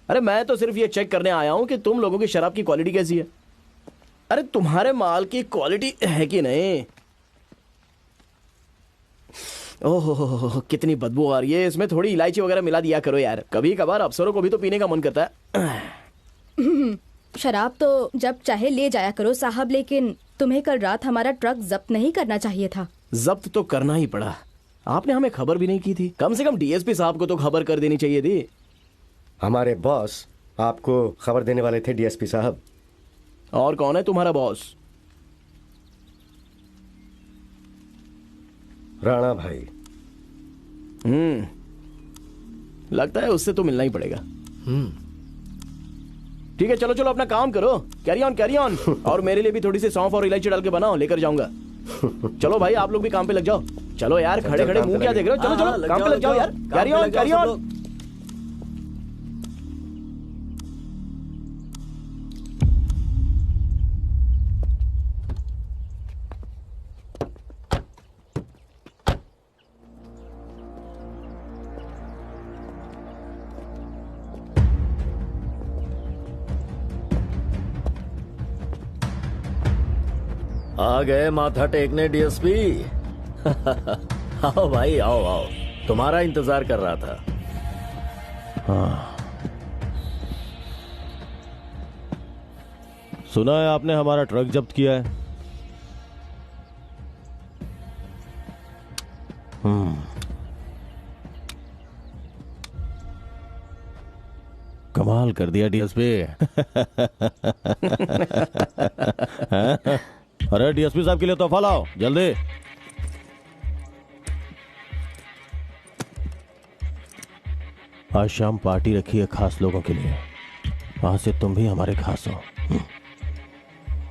अरे मैं तो सिर्फ ये चेक करने आया हूं कि तुम लोगों की शराब की क्वालिटी कैसी है। अरे तुम्हारे माल की क्वालिटी है कि नहीं? ओह कितनी बदबू आ रही है, इसमें थोड़ी इलायची वगैरह मिला दिया करो यार। कभी कभार अफसरों को भी तो पीने का मन करता है। शराब तो जब चाहे ले जाया करो साहब, लेकिन तुम्हें कल रात हमारा ट्रक जब्त नहीं करना चाहिए था। जब्त तो करना ही पड़ा। आपने हमें खबर भी नहीं की थी। कम से कम डीएसपी साहब को तो खबर कर देनी चाहिए थी। हमारे बॉस आपको खबर देने वाले थे, डीएसपी साहब। और कौन है तुम्हारा बॉस? राणा भाई। लगता है उससे तो मिलना ही पड़ेगा। ठीक है, चलो चलो अपना काम करो। Carry on carry on. और मेरे लिए भी थोड़ी सी सौंफ और इलायची डाल के बनाओ, लेकर जाऊंगा। चलो भाई आप लोग भी काम पे लग जाओ। चलो यार, खड़े खड़े मुंह क्या देख रहे हो? चलो चलो काम पे लग जाओ यार। Carry on carry on. आ गए माथा टेकने डीएसपी। आओ भाई आओ आओ, तुम्हारा इंतजार कर रहा था। हाँ। सुना है आपने हमारा ट्रक जब्त किया है। कमाल कर दिया डीएसपी। अरे डीएसपी साहब के लिए तोहफा लाओ जल्दी। आज शाम पार्टी रखी है खास लोगों के लिए। आज से तुम भी हमारे खास हो।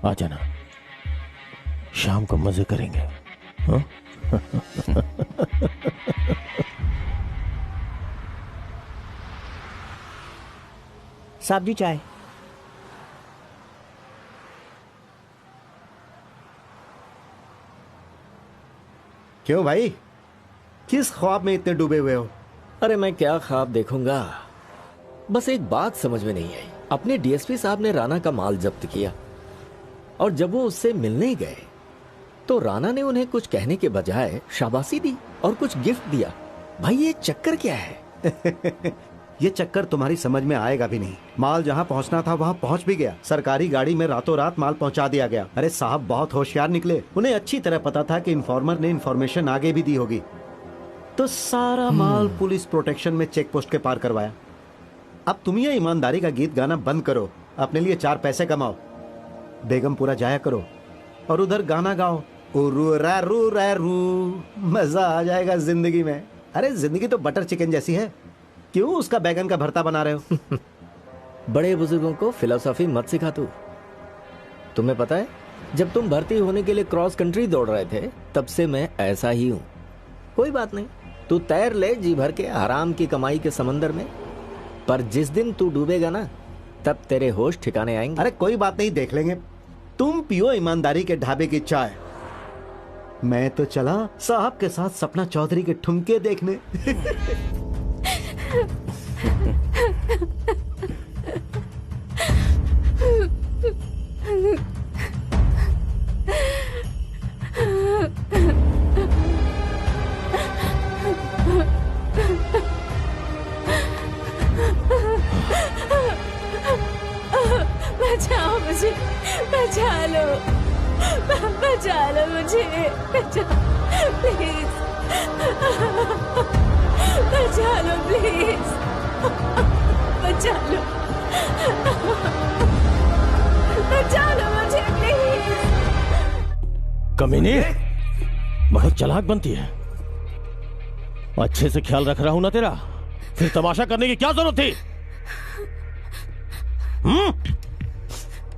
आ जाना, शाम को मजे करेंगे। हाँ? साहब जी चाय। क्यों भाई, किस ख्वाब में इतने डूबे हुए हो? अरे मैं क्या ख्वाब देखूंगा, बस एक बात समझ में नहीं आई। अपने डीएसपी साहब ने राणा का माल जब्त किया और जब वो उससे मिलने गए तो राणा ने उन्हें कुछ कहने के बजाय शाबाशी दी और कुछ गिफ्ट दिया। भाई ये चक्कर क्या है? ये चक्कर तुम्हारी समझ में आएगा भी नहीं। माल जहाँ पहुँचना था वहाँ पहुँच भी गया। सरकारी गाड़ी में रातों रात माल पहुँचा दिया गया। अरे साहब बहुत होशियार निकले। उन्हें अच्छी तरह पता था कि इन्फॉर्मर ने इन्फॉर्मेशन आगे भी दी होगी, तो सारा माल पुलिस प्रोटेक्शन में चेक पोस्ट के पार करवाया। अब तुम ये ईमानदारी का गीत गाना बंद करो, अपने लिए 4 पैसे कमाओ, बेगमपुरा जाया करो और उधर गाना गाओ। रू रा रू रा रू, मजा आ जाएगा जिंदगी में। अरे जिंदगी तो बटर चिकन जैसी है, क्यों उसका बैगन का भरता बना रहे हो? बड़े बुजुर्गों को फिलोसॉफी मत सिखा तू। तुम्हें पता है, जब तुम भर्ती होने के लिए क्रॉस कंट्री दौड़ रहे थे तब से मैं ऐसा ही हूं। कोई बात नहीं, तू तैर ले जी भर के हराम की कमाई के समंदर में, पर जिस दिन तू डूबेगा ना, तब तेरे होश ठिकाने आएंगे। अरे कोई बात नहीं, देख लेंगे। तुम पियो ईमानदारी के ढाबे की चाय, मैं तो चला साहब के साथ सपना चौधरी के ठुमके देखने। बचाओ मुझे, बचा लो मुझे, प्लीज बचा लो, प्लीज बचा लो मुझे, प्लीज। कमीनी, बहुत चालाक बनती है। अच्छे से ख्याल रख रहा हूं ना तेरा, फिर तमाशा करने की क्या जरूरत थी?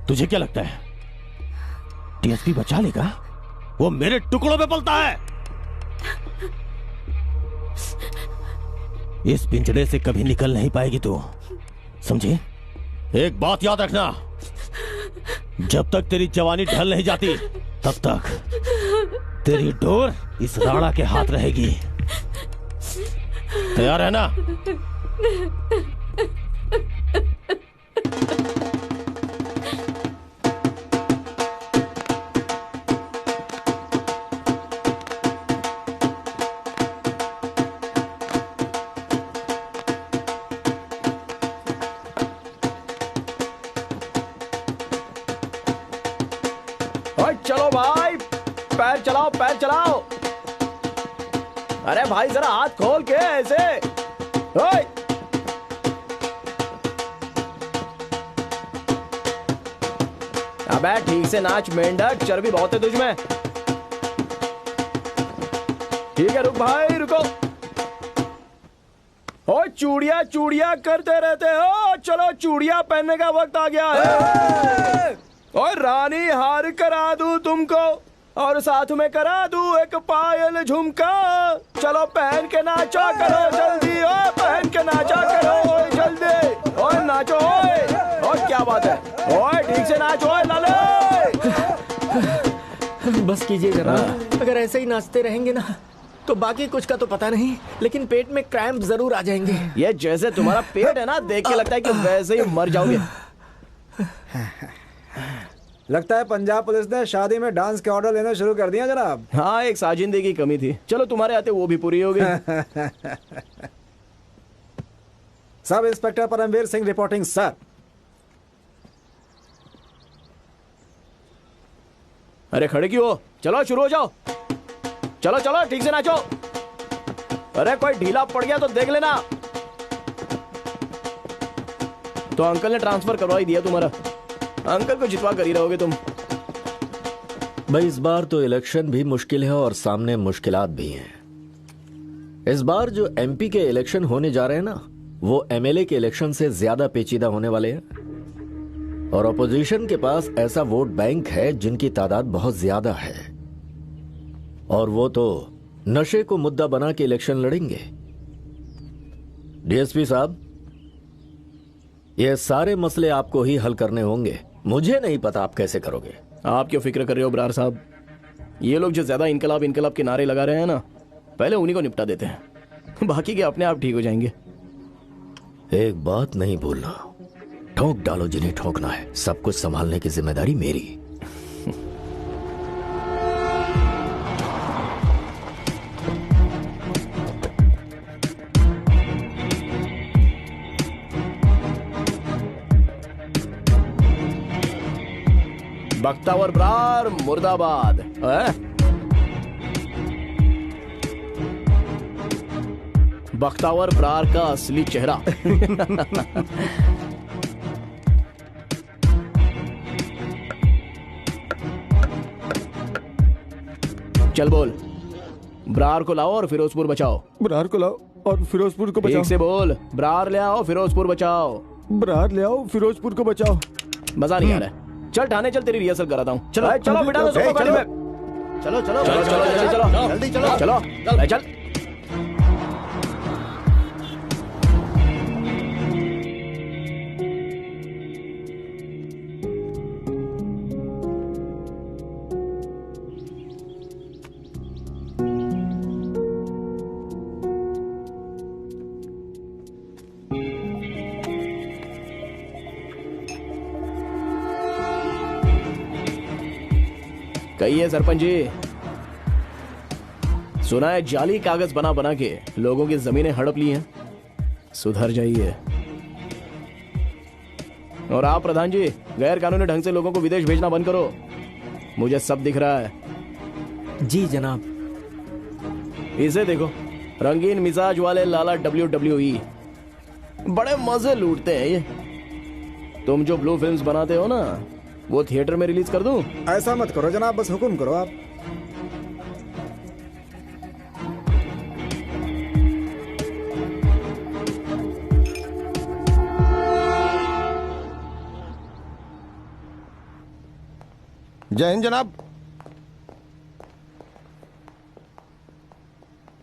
तुझे क्या लगता है डीएसपी बचा लेगा? वो मेरे टुकड़ों पे पलता है। इस पिंजरे से कभी निकल नहीं पाएगी तू, समझे? एक बात याद रखना, जब तक तेरी जवानी ढल नहीं जाती तब तक तेरी डोर इस राणा के हाथ रहेगी। तैयार है ना? चलो भाई, पैर चलाओ, पैर चलाओ। अरे भाई जरा हाथ खोल के ऐसे। ओए अबे ठीक से नाच मेंढक, चर्बी बहुत है तुझमें। ठीक है, रुक भाई रुको। ओ चूड़िया चूड़िया करते रहते हो, चलो चूड़िया पहनने का वक्त आ गया है। और रानी हार करा दूं तुमको, और साथ में करा दूं एक पायल झुमका। चलो पहन के नाचा करो जल्दी, ओए पहन के नाचा करो ओए जल्दी, ओए नाचो ओए। और क्या बात है, ओए ठीक से नाचो ओए लाले। बस कीजिए जनाब, अगर ऐसे ही नाचते रहेंगे ना तो बाकी कुछ का तो पता नहीं, लेकिन पेट में क्रैम्प जरूर आ जाएंगे। ये जैसे तुम्हारा पेट है ना, देख के लगता है कि वैसे ही मर जाओगे। लगता है पंजाब पुलिस ने शादी में डांस के ऑर्डर लेना शुरू कर दिया जनाब। हाँ, एक साजिंदे की कमी थी, चलो तुम्हारे आते वो भी पूरी हो गई। Sub inspector Paramvir Singh reporting sir. अरे खड़े क्यों हो, चलो शुरू हो जाओ। चलो चलो ठीक से नाचो। अरे कोई ढीला पड़ गया तो देख लेना। तो अंकल ने ट्रांसफर करवा ही दिया तुम्हारा, अंकल को जितवा कर ही रहोगे तुम। भाई इस बार तो इलेक्शन भी मुश्किल है और सामने मुश्किलात भी हैं। इस बार जो एमपी के इलेक्शन होने जा रहे हैं ना, वो एमएलए के इलेक्शन से ज्यादा पेचीदा होने वाले हैं। और अपोजिशन के पास ऐसा वोट बैंक है जिनकी तादाद बहुत ज्यादा है, और वो तो नशे को मुद्दा बना के इलेक्शन लड़ेंगे। डीएसपी साहब, ये सारे मसले आपको ही हल करने होंगे, मुझे नहीं पता आप कैसे करोगे। आप क्यों फिक्र कर रहे हो ब्रार साहब, ये लोग जो ज्यादा इनकलाब इनकलाब के नारे लगा रहे हैं ना, पहले उन्हीं को निपटा देते हैं, बाकी के अपने आप ठीक हो जाएंगे। एक बात नहीं भूलना, ठोक डालो जिन्हें ठोकना है, सब कुछ संभालने की जिम्मेदारी मेरी। बख्तावर ब्रार मुर्दाबाद। बख्तावर ब्रार का असली चेहरा। चल बोल, ब्रार को लाओ और फिरोजपुर बचाओ। ब्रार को लाओ और फिरोजपुर को बचाओ। ठीक से बोल, ब्रार ले आओ फिरोजपुर बचाओ। ब्रार ले आओ फिरोजपुर को बचाओ। मजा नहीं आ रहा है, चल ठाणे चल, तेरी रिहर्सल कराता हूँ। चलो चलो बिठा दो सबको गाड़ी में। चलो चलो चलो चलो जल्दी चलो, जल्दी चलो चलो चल। कहिए सरपंच जी। सुना है जाली कागज बना बना के लोगों की जमीनें हड़प ली हैं। सुधर जाइए। और आप प्रधान जी, गैर कानूनी ढंग से लोगों को विदेश भेजना बंद करो। मुझे सब दिख रहा है। जी जनाब। इसे देखो, रंगीन मिजाज वाले लाला WWE बड़े मजे लूटते हैं ये। तुम जो ब्लू फिल्म्स बनाते हो ना, वो थिएटर में रिलीज कर दूं? ऐसा मत करो जनाब, बस हुक्म करो आप। जय हिंद जनाब।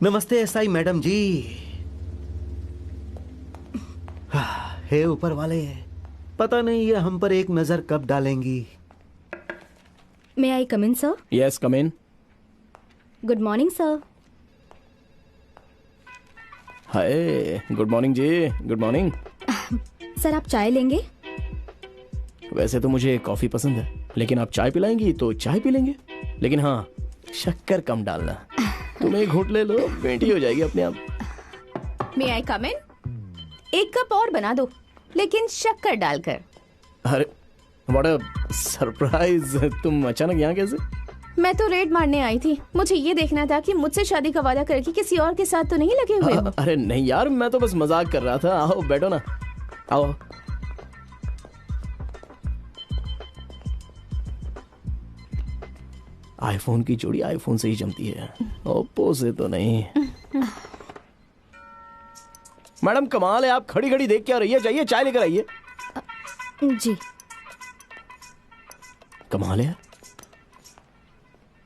नमस्ते एसआई मैडम जी। हे ऊपर वाले, पता नहीं ये हम पर एक नजर कब डालेंगी। May I come in sir? Yes come in. Good morning sir. Hi, good morning जी, गुड मॉर्निंग। सर आप चाय लेंगे? वैसे तो मुझे कॉफी पसंद है, लेकिन आप चाय पिलाएंगी तो चाय पी लेंगे। लेकिन हाँ, शक्कर कम डालना। तुम एक घूंट ले लो, बेटी हो जाएगी अपने आप। मे आई कम इन? एक कप और बना दो, लेकिन शक्कर डालकर। अरे बड़ा सरप्राइज, तुम अचानक यहाँ कैसे? मैं तो रेड मारने आई थी। मुझे ये देखना था कि मुझसे शादी का वादा करके किसी और के साथ तो नहीं लगे हुए हो। अरे नहीं यार, मैं तो बस मजाक कर रहा था। आओ बैठो ना, आओ। आईफोन की जोड़ी आईफोन से ही जमती है, ओप्पो से तो नहीं। मैडम कमाल है, आप खड़ी खड़ी देख क्या रही है? जाइए चाय लेकर आइए। जी। कमाल है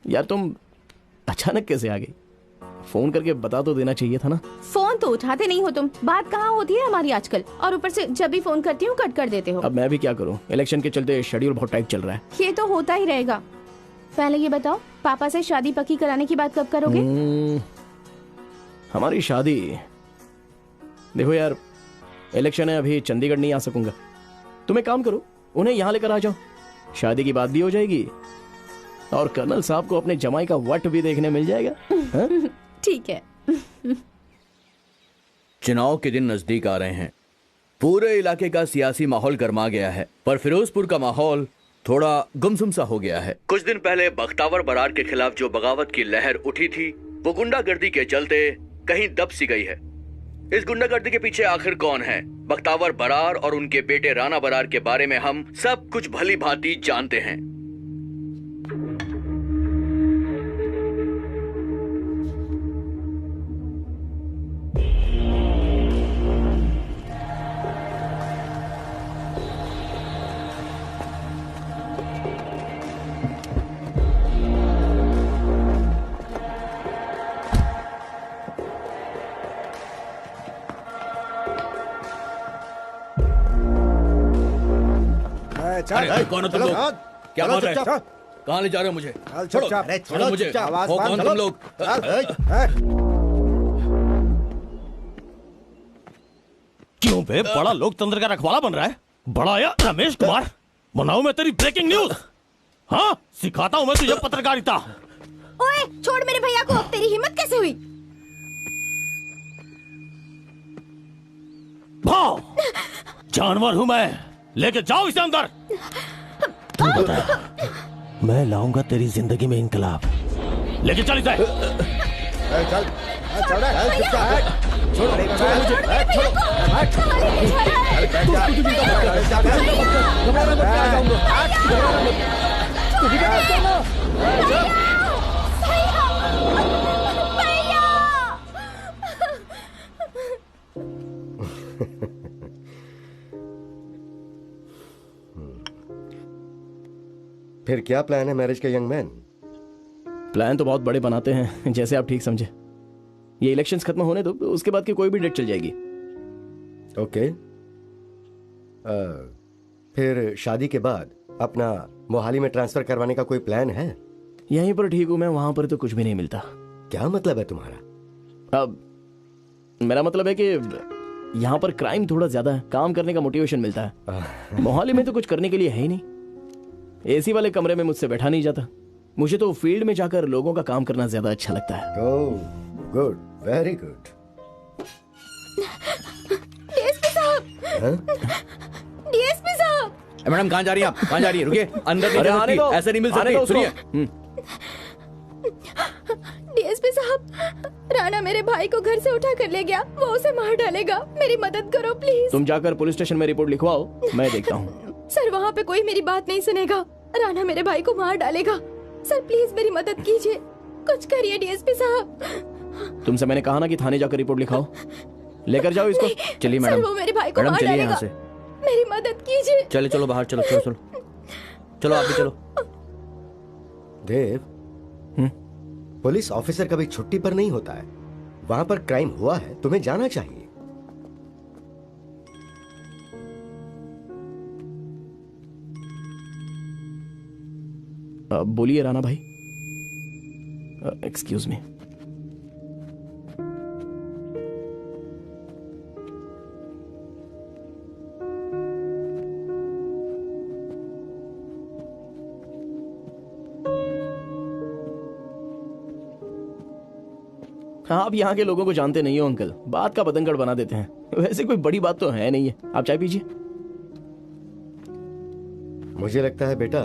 यार, तुम अचानक कैसे आ गई? फोन करके बता तो देना चाहिए था ना। फोन तो उठाते नहीं हो तुम। बात कहाँ होती है हमारी आजकल, और ऊपर से जब भी फोन करती हूँ कट कर देते हो। अब मैं भी क्या करूँ, इलेक्शन के चलते शेड्यूल बहुत टाइट चल रहा है। ये तो होता ही रहेगा। पहले ये बताओ, पापा से शादी पक्की कराने की बात कब करोगे? हमारी शादी, देखो यार, इलेक्शन है, अभी चंडीगढ़ नहीं आ सकूंगा। तुम एक काम करो, उन्हें यहाँ लेकर आ जाओ, शादी की बात भी हो जाएगी और कर्नल साहब को अपने जमाई का वट भी देखने मिल जाएगा। ठीक है। चुनाव के दिन नजदीक आ रहे हैं। पूरे इलाके का सियासी माहौल गर्मा गया है, पर फिरोजपुर का माहौल थोड़ा गुमसुम सा हो गया है। कुछ दिन पहले बख्तावर बरार के खिलाफ जो बगावत की लहर उठी थी, वो गुंडागर्दी के चलते कहीं दब सी गई है। इस गुंडागर्दी के पीछे आखिर कौन है? बख्तावर बरार और उनके बेटे राणा बरार के बारे में हम सब कुछ भली भांति जानते हैं। अरे कौन हो तुम लोग? क्या बात है? कहाँ ले जा रहे हो मुझे? छोड़ो मुझे। हो कौन तुम लोग? क्यों बे, बड़ा लोकतंत्र का रखवाला बन रहा है? बड़ा या रमेश कुमार, बनाऊं मैं तेरी ब्रेकिंग न्यूज? हाँ, सिखाता हूं मैं तुझे पत्रकारिता। ओए, छोड़ मेरे भैया को। तेरी हिम्मत कैसे हुई? भाव, जानवर हूं मैं, लेके जाओ इसे अंदर। तू बता, मैं लाऊंगा तेरी जिंदगी में इनकलाब। लेके चल इसे। चल फिर क्या प्लान है मैरिज का, यंग मैन? प्लान तो बहुत बड़े बनाते हैं, जैसे आप ठीक समझे। ये इलेक्शंस खत्म होने दो, उसके बाद की कोई भी डेट चल जाएगी। ओके। फिर शादी के बाद अपना मोहाली में ट्रांसफर करवाने का कोई प्लान है? यहीं पर ठीक हूं मैं, वहां पर तो कुछ भी नहीं मिलता। क्या मतलब है तुम्हारा? अब मेरा मतलब है कि यहाँ पर क्राइम थोड़ा ज्यादा है, काम करने का मोटिवेशन मिलता है। मोहाली में तो कुछ करने के लिए है ही नहीं। एसी वाले कमरे में मुझसे बैठा नहीं जाता, मुझे तो फील्ड में जाकर लोगों का काम करना ज्यादा अच्छा लगता है। ओह, गुड, वेरी गुड। डीएसपी साहब, डीएसपी साहब। मैडम कहाँ जा रही हैं आप? कहाँ जा रही हैं? रुकिए, अंदर नहीं अरे जा आने सकती, दो, ऐसे नहीं मिल आने दो सकती। उसको। सुनिए, डीएसपी साहब, राणा मेरे भाई को घर से उठा कर ले गया, वो उसे मार डालेगा, मेरी मदद करो प्लीज। तुम जाकर पुलिस स्टेशन में रिपोर्ट लिखवाओ, मैं देखता हूँ। सर वहाँ पे कोई मेरी बात नहीं सुनेगा, राणा मेरे भाई को मार डालेगा। सर प्लीज मेरी मदद कीजिए, कुछ करिए डीएसपी साहब। तुमसे मैंने कहा ना कि थाने जाकर रिपोर्ट लिखाओ। लेकर जाओ इसको। चलिए सर मैडम। वो मेरे भाई को मैडम मार चलिए डालेगा, यहाँ से। मेरी मदद कीजिए। चले चलो बाहर, चलो चलो चलो चलो, आप भी चलो। देव, पुलिस ऑफिसर कभी छुट्टी पर नहीं होता है। वहां पर क्राइम हुआ है, तुम्हें जाना चाहिए। बोलिए राणा भाई। Excuse me. आप यहाँ के लोगों को जानते नहीं हो अंकल, बात का बतंगड़ बना देते हैं। वैसे कोई बड़ी बात तो है नहीं है। आप चाय पीजिए। मुझे लगता है बेटा,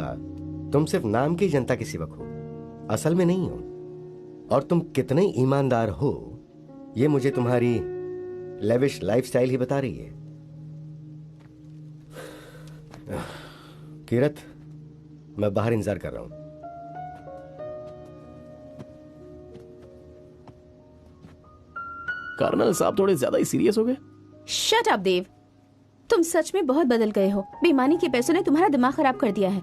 तुम सिर्फ नाम की जनता के सेवक हो, असल में नहीं हो। और तुम कितने ईमानदार हो, ये मुझे तुम्हारी लेविश लाइफस्टाइल ही बता रही है। कीरत, मैं बाहर इंतजार कर रहा हूं। कर्नल साहब थोड़े ज्यादा ही सीरियस हो गए। शट अप देव, तुम सच में बहुत बदल गए हो। बेईमानी के पैसों ने तुम्हारा दिमाग खराब कर दिया है।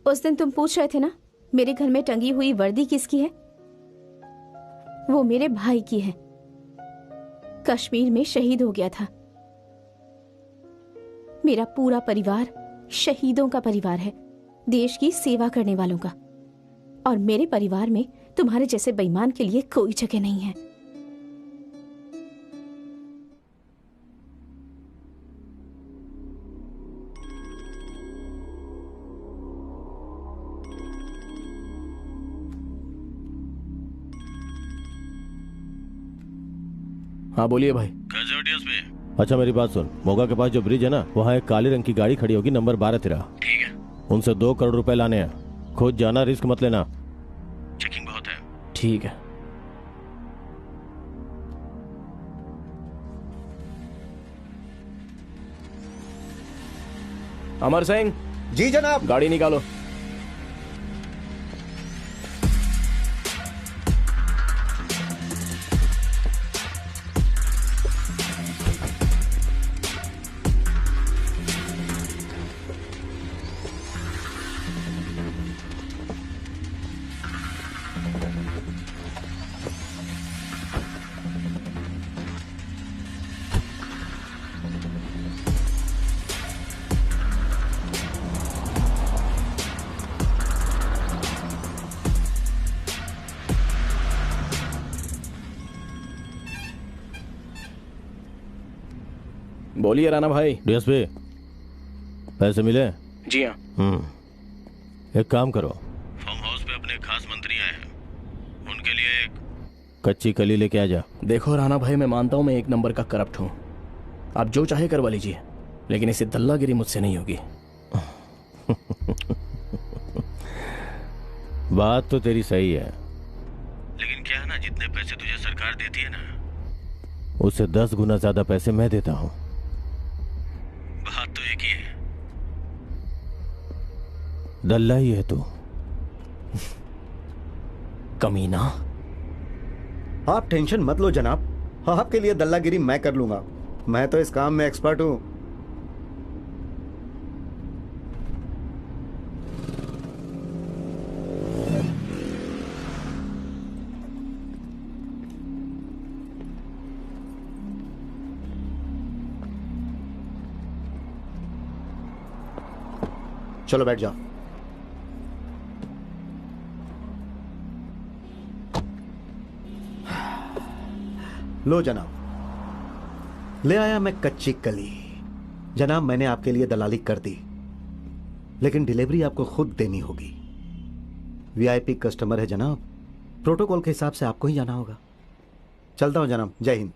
उस दिन तुम पूछ रहे थे ना, मेरे घर में टंगी हुई वर्दी किसकी है? वो मेरे भाई की है। कश्मीर में शहीद हो गया था। मेरा पूरा परिवार शहीदों का परिवार है, देश की सेवा करने वालों का। और मेरे परिवार में तुम्हारे जैसे बेईमान के लिए कोई जगह नहीं है। हाँ बोलिए भाई। अच्छा मेरी बात सुन, मोगा के पास जो ब्रिज है ना, वहाँ एक काले रंग की गाड़ी खड़ी होगी, नंबर 12 तेरा। ठीक है। उनसे 2 करोड़ रुपए लाने हैं। खुद जाना, रिस्क मत लेना। चेकिंग बहुत है। ठीक है। अमर सिंह। जी जनाब। गाड़ी निकालो। बोलिए राणा भाई। डीएसपी, पैसे मिले? जी हाँ। एक काम करो, फार्म हाउस पे अपने खास मंत्री आए हैं, उनके लिए एक कच्ची कली लेके आ जा। देखो राणा भाई, मैं मानता हूं मैं एक नंबर का करप्ट हूं। आप जो चाहे करवा लीजिए, लेकिन इसे दल्लागिरी मुझसे नहीं होगी। बात तो तेरी सही है, लेकिन क्या है ना, जितने पैसे तुझे सरकार देती है ना, उससे 10 गुना ज्यादा पैसे मैं देता हूँ। बात तो एक ही है। दल्ला ही है तू। कमीना। आप टेंशन मत लो जनाब, आपके लिए दल्लागिरी मैं कर लूंगा। मैं तो इस काम में एक्सपर्ट हूं। चलो बैठ जाओ। लो जनाब, ले आया मैं कच्ची कली। जनाब, मैंने आपके लिए दलाली कर दी, लेकिन डिलीवरी आपको खुद देनी होगी। वीआईपी कस्टमर है जनाब, प्रोटोकॉल के हिसाब से आपको ही जाना होगा। चलता हूं जनाब, जय हिंद।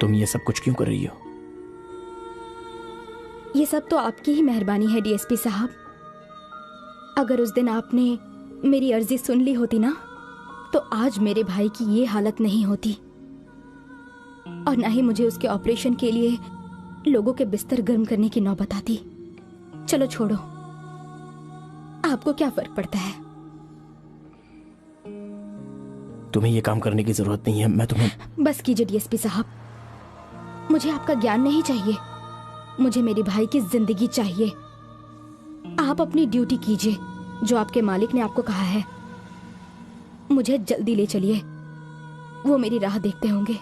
तुम ये सब कुछ क्यों कर रही हो? ये सब तो आपकी ही मेहरबानी है डीएसपी साहब। अगर उस दिन आपने मेरी अर्जी सुन ली होती ना, तो आज मेरे भाई की ये हालत नहीं होती, और ना ही मुझे उसके ऑपरेशन के लिए लोगों के बिस्तर गर्म करने की नौबत आती। चलो छोड़ो, आपको क्या फर्क पड़ता है? तुम्हें ये काम करने की जरूरत नहीं है। मैं तुम्हें बस कीजिए डीएसपी साहब, मुझे आपका ज्ञान नहीं चाहिए, मुझे मेरे भाई की जिंदगी चाहिए। आप अपनी ड्यूटी कीजिए जो आपके मालिक ने आपको कहा है। मुझे जल्दी ले चलिए, वो मेरी राह देखते होंगे।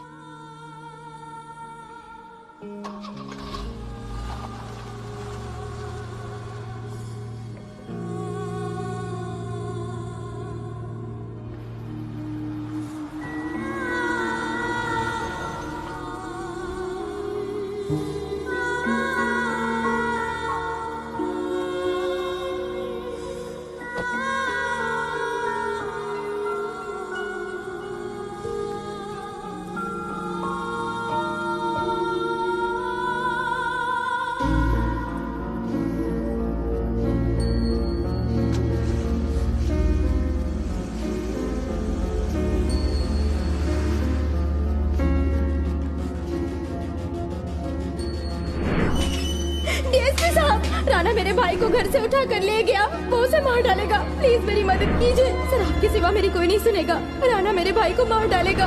राणा मेरे भाई को घर से उठा कर ले गया, वो उसे मार डालेगा। प्लीज मेरी मदद कीजिए सर, आपके सिवा मेरी कोई नहीं सुनेगा। राणा मेरे भाई को मार डालेगा।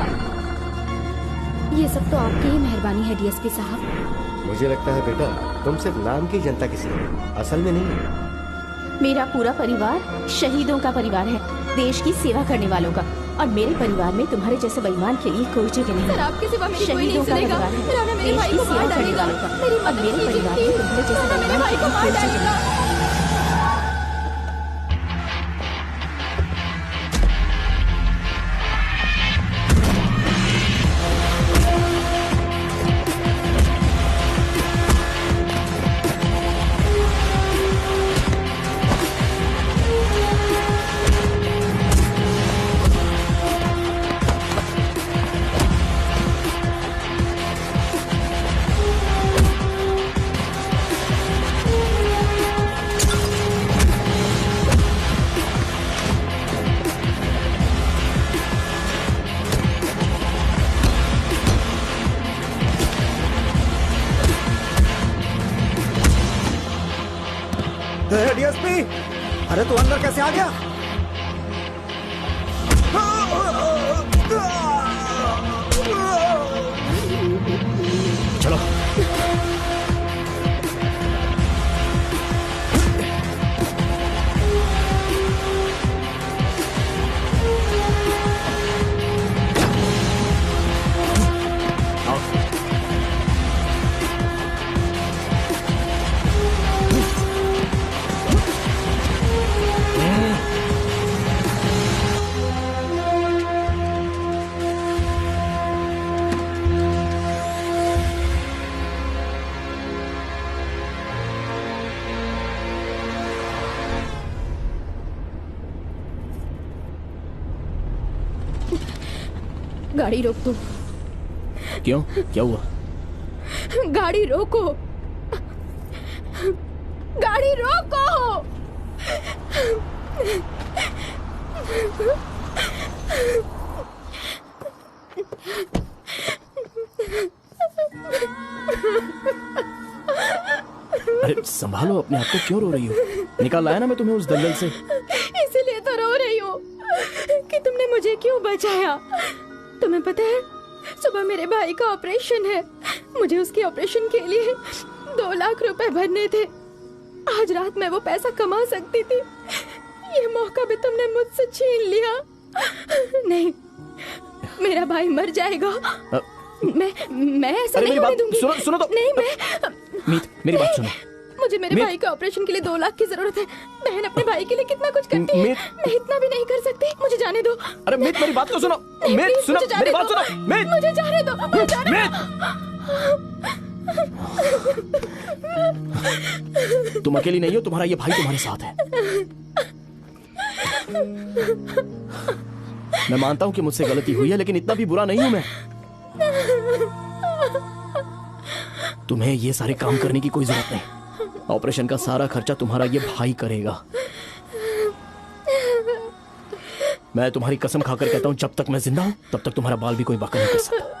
ये सब तो आपकी ही मेहरबानी है डीएसपी साहब। मुझे लगता है बेटा तुम सिर्फ नाम की जनता की सेवा, असल में नहीं। मेरा पूरा परिवार शहीदों का परिवार है, देश की सेवा करने वालों का, और मेरे परिवार में तुम्हारे जैसे बेईमान के लिए कोई जगह नहीं। सर आपके सिवा मेरी कोई नहीं शहीदों का सुनेगा। परिवार है, राणा मेरे देश भाई की को सेवा मार करने डालेगा। वालों का, मेरी और मदद मेरे कीजिए, परिवार में तुम्हारे जैसे राणा मेरे बेईमान भाई के को लिए मार कोई जगह डालेगा। नहीं। डीएसपी, अरे तू अंदर कैसे आ गया? चलो। गाड़ी रोक दो। क्यों, क्या हुआ? गाड़ी रोको, गाड़ी रोको। अरे संभालो अपने आप को, क्यों रो रही हो? निकाल लाया ना मैं तुम्हें उस दलदल से। इसीलिए तो रो रही हूँ कि तुमने मुझे क्यों बचाया। तुम्हें पता है, सुबह मेरे भाई का ऑपरेशन है। मुझे उसके ऑपरेशन के लिए 2 लाख रुपए भरने थे। आज रात मैं वो पैसा कमा सकती थी। ये मौका भी तुमने मुझसे छीन लिया। नहीं, मेरा भाई मर जाएगा। मैं ऐसा नहीं होने दूंगी। सुनो तो। नहीं, मैं मीत, मेरी बात सुनो। मुझे मेरे भाई का ऑपरेशन के लिए 2 लाख की जरूरत है। बहन अपने भाई के लिए कितना कुछ करती है, मैं इतना भी नहीं कर सकती। मुझे जाने दो। अरे मीत, मेरी बात तो सुनो। मीत सुनो, मेरी बात सुनो। मीत, मुझे जाने दो। मुझे जाने दो। तुम अकेली नहीं हो, तुम्हारा ये भाई तुम्हारे साथ है। मैं मानता हूं कि मुझसे गलती हुई है, लेकिन इतना भी बुरा नहीं हूं मैं। तुम्हें ये सारे काम करने की कोई जरूरत नहीं। ऑपरेशन का सारा खर्चा तुम्हारा ये भाई करेगा। मैं तुम्हारी कसम खाकर कहता हूं, जब तक मैं जिंदा हूं तब तक तुम्हारा बाल भी कोई बाका नहीं कर सकता।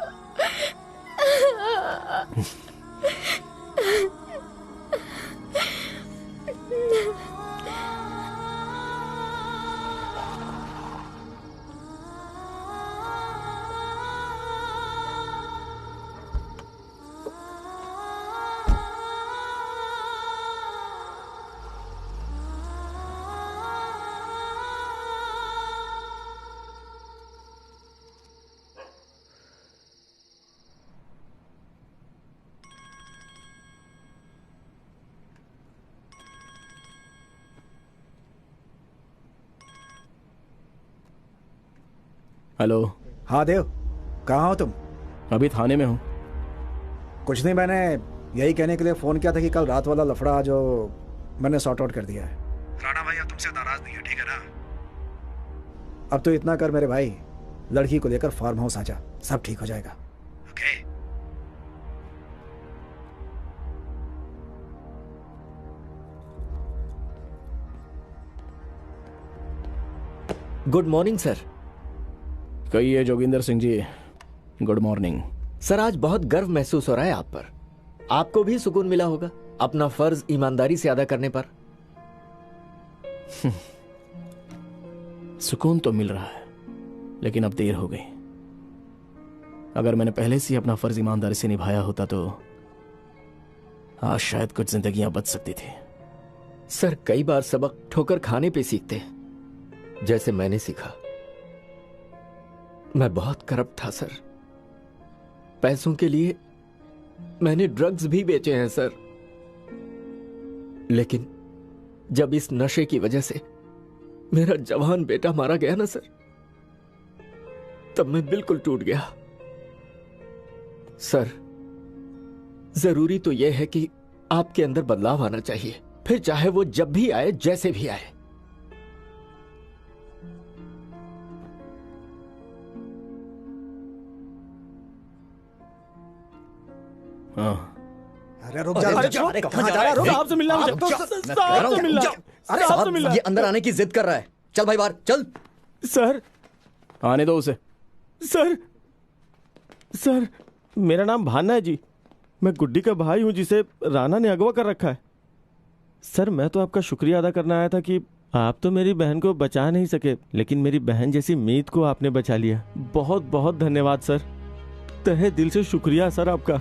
हेलो। हाँ देव, कहाँ हो तुम? अभी थाने में हूँ। कुछ नहीं, मैंने यही कहने के लिए फोन किया था कि कल रात वाला लफड़ा जो मैंने सॉर्ट आउट कर दिया है। राणा भाई अब तुमसे नाराज नहीं है, ठीक है ना? अब तो इतना कर मेरे भाई, लड़की को लेकर फार्म हाउस आ जा, सब ठीक हो जाएगा। ओके? Good morning sir. कहिए Joginder Singh ji. Good morning sir. आज बहुत गर्व महसूस हो रहा है आप पर। आपको भी सुकून मिला होगा अपना फर्ज ईमानदारी से अदा करने पर। सुकून तो मिल रहा है, लेकिन अब देर हो गई। अगर मैंने पहले से ही अपना फर्ज ईमानदारी से निभाया होता तो आज शायद कुछ जिंदगियां बच सकती थी। सर, कई बार सबक ठोकर खाने पे सीखते हैं, जैसे मैंने सीखा। मैं बहुत करप्ट था सर। पैसों के लिए मैंने ड्रग्स भी बेचे हैं सर। लेकिन जब इस नशे की वजह से मेरा जवान बेटा मारा गया ना सर, तब मैं बिल्कुल टूट गया। सर, जरूरी तो यह है कि आपके अंदर बदलाव आना चाहिए, फिर चाहे वो जब भी आए, जैसे भी आए। अरे रुक जा, कहाँ जा रहा है? साहब से मिलना मुझे। साहब से मिलना। अरे साहब, ये अंदर आने की जिद कर रहा है। चल भाई बाहर चल। सर, आने दो उसे। सर, मेरा नाम भान्ना है जी। मैं गुड्डी का भाई हूं जिसे राणा ने अगवा कर रखा है। सर, मैं तो आपका शुक्रिया अदा करना आया था कि आप तो मेरी बहन को बचा नहीं सके, लेकिन मेरी बहन जैसी मीत को आपने बचा लिया। बहुत बहुत धन्यवाद सर। तहे दिल से शुक्रिया सर आपका।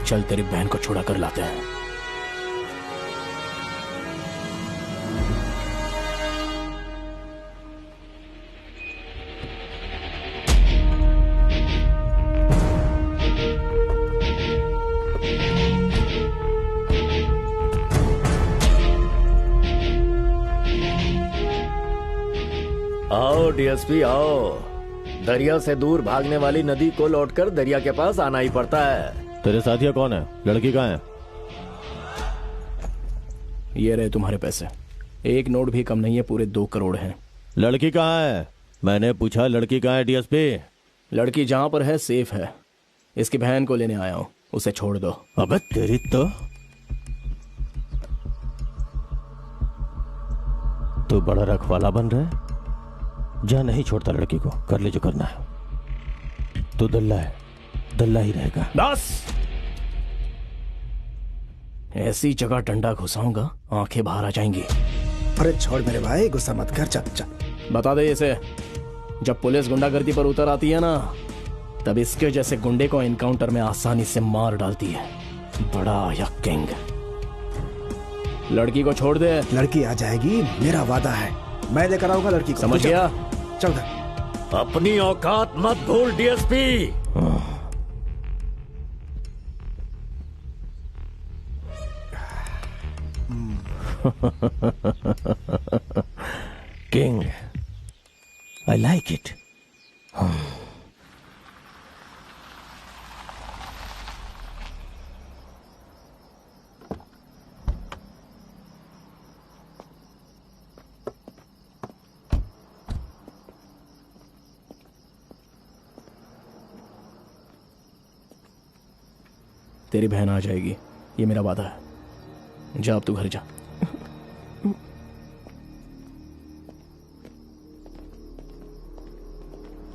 चल तेरी बहन को छुड़ा कर लाते हैं। आओ डीएसपी आओ। दरिया से दूर भागने वाली नदी को लौटकर दरिया के पास आना ही पड़ता है। तेरे साथिया कौन है? लड़की कहाँ है? ये रहे तुम्हारे पैसे। एक नोट भी कम नहीं है, पूरे 2 करोड़ हैं। लड़की कहाँ है? मैंने पूछा लड़की कहाँ है डीएसपी? लड़की जहां पर है सेफ है। इसकी बहन को लेने आया हूं, उसे छोड़ दो। अबे तेरी तो बड़ा रखवाला बन रहा है। जा, नहीं छोड़ता लड़की को, कर ले जो करना है। तू दल्ला है, दल्ला ही रहेगा। बस ऐसी जगह डंडा घुसाऊंगा आंखें बाहर आ जाएंगी। अरे छोड़ मेरे भाई, गुस्सा मत कर, चल चल। बता दे इसे, जब पुलिस गुंडागर्दी पर उतर आती है ना, तब इसके जैसे गुंडे को एनकाउंटर में आसानी से मार डालती है। बड़ा यकिंग। लड़की को छोड़ दे। लड़की आ जाएगी, मेरा वादा है। मैं लेकर आऊंगा लड़की को। समझ गया? चल। अपनी औकात मत भूल DSP. King, I like it. तेरी बहन आ जाएगी, ये मेरा वादा है। जा अब तू घर जा।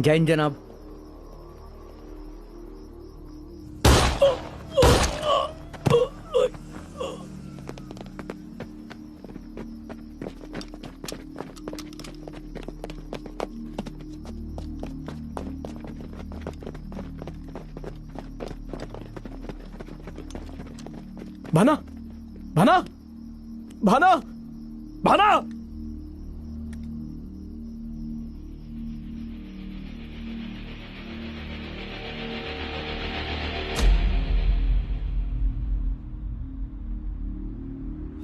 जय हिंद जनाब। भाना, भाना, भाना, भाना।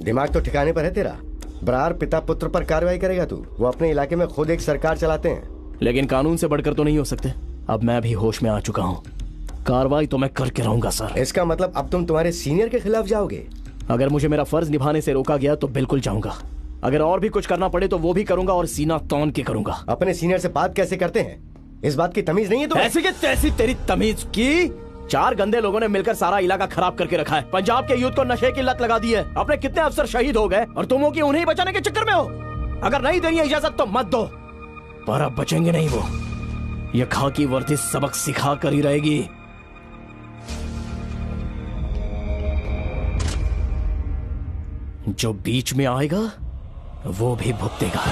दिमाग तो ठिकाने पर है तेरा। बरार पिता पुत्र पर कार्रवाई करेगा तू। वो अपने इलाके में खुद एक सरकार चलाते हैं। लेकिन कानून से बढ़कर तो नहीं हो सकते। अब मैं भी होश में आ चुका हूँ। कार्रवाई तो मैं करके रहूंगा सर। इसका मतलब अब तुम तुम्हारे सीनियर के खिलाफ जाओगे? अगर मुझे मेरा फर्ज निभाने से रोका गया तो बिल्कुल जाऊंगा। अगर और भी कुछ करना पड़े तो वो भी करूंगा, और सीना तौन के करूंगा। अपने सीनियर से बात कैसे करते हैं? इस बात की तमीज नहीं है तुम्हें? ऐसी के तैसी तेरी तमीज की। 4 गंदे लोगों ने मिलकर सारा इलाका खराब करके रखा है। पंजाब के यूथ को नशे की लत लगा दी है। अपने कितने अफसर शहीद हो गए और तुम हो कि उन्हें बचाने के चक्कर में हो। अगर नहीं देनी है इजाजत तो मत दो, पर अब बचेंगे नहीं वो। ये खाकी वर्दी सबक सिखा कर ही रहेगी। जो बीच में आएगा वो भी भुगतेगा।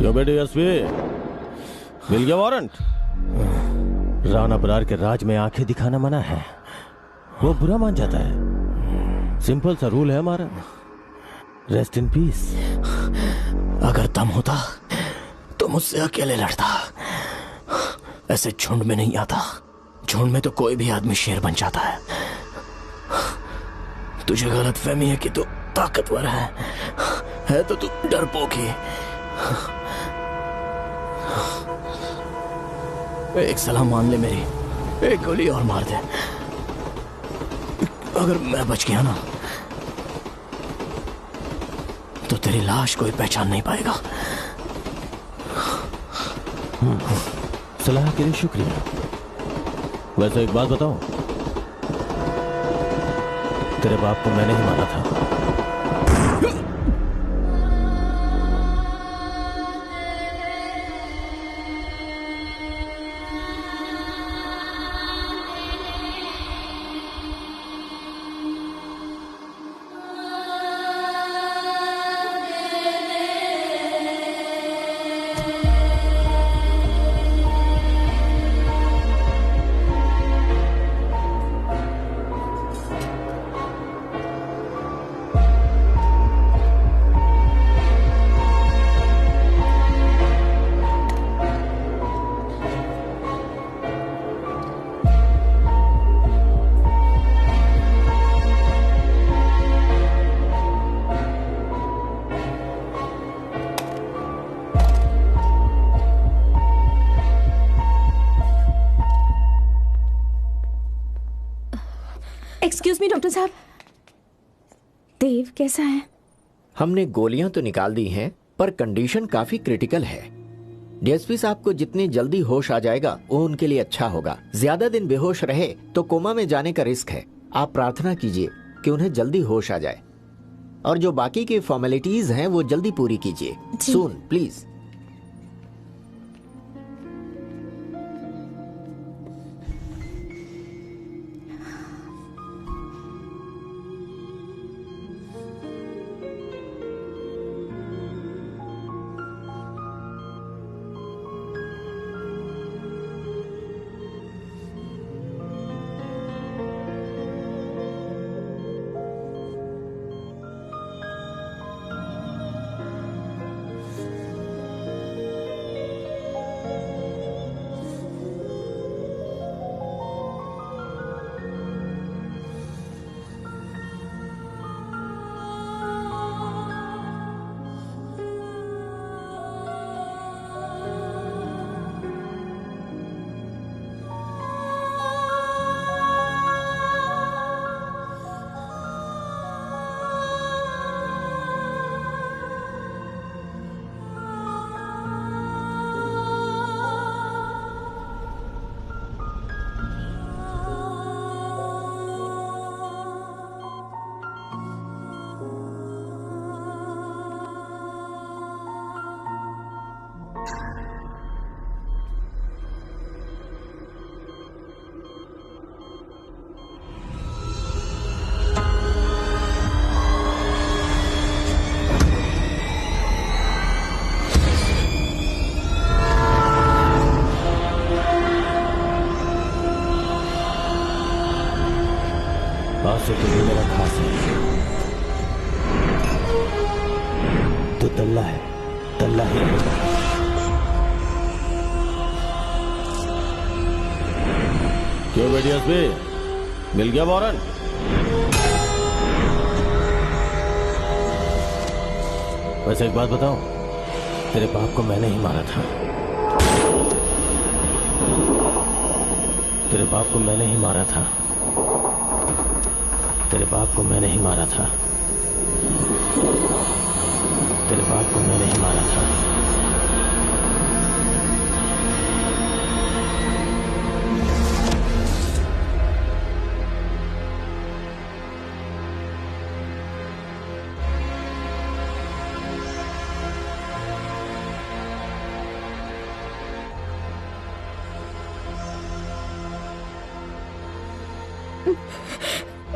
क्यों बेटे एसपी, मिल गया वारंट? राणा बरार के राज में आंखें दिखाना मना है, वो बुरा मान जाता है। सिंपल सा रूल है हमारा। Rest in peace. अगर दम होता तो मुझसे अकेले लड़ता, ऐसे झुंड में नहीं आता। झुंड में तो कोई भी आदमी शेर बन जाता है। तुझे गलतफहमी है कि तू ताकतवर है तो तू डरपोक ही। एक सलाह मान ले मेरी, एक गोली और मार दे। अगर मैं बच गया ना तो तेरी लाश कोई पहचान नहीं पाएगा। सलाह के लिए शुक्रिया। वैसे एक बात बताऊं, तेरे बाप को मैंने ही मारा था। एक्सक्यूज मी डॉक्टर साहब, देव कैसा है? हमने गोलियां तो निकाल दी हैं, पर कंडीशन काफी क्रिटिकल है। डीएसपी साहब को जितनी जल्दी होश आ जाएगा वो उनके लिए अच्छा होगा। ज्यादा दिन बेहोश रहे तो कोमा में जाने का रिस्क है। आप प्रार्थना कीजिए कि उन्हें जल्दी होश आ जाए, और जो बाकी की फॉर्मेलिटीज हैं वो जल्दी पूरी कीजिए। सून प्लीज। से तो मेरा खास है। तो तल्ला है, तल्ला ही रहेगा। क्यों बेटी एसपी, मिल गया वारंट? वैसे एक बात बताऊं, तेरे बाप को मैंने ही मारा था। तेरे बाप को मैंने ही मारा था। तेरे बाप को मैंने ही मारा था। तेरे बाप को मैंने ही मारा था।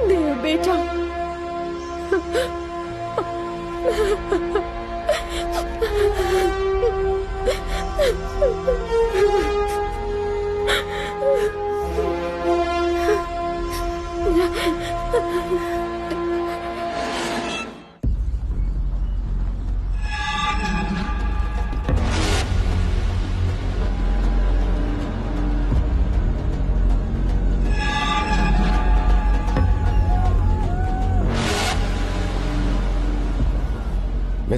देव बेटा,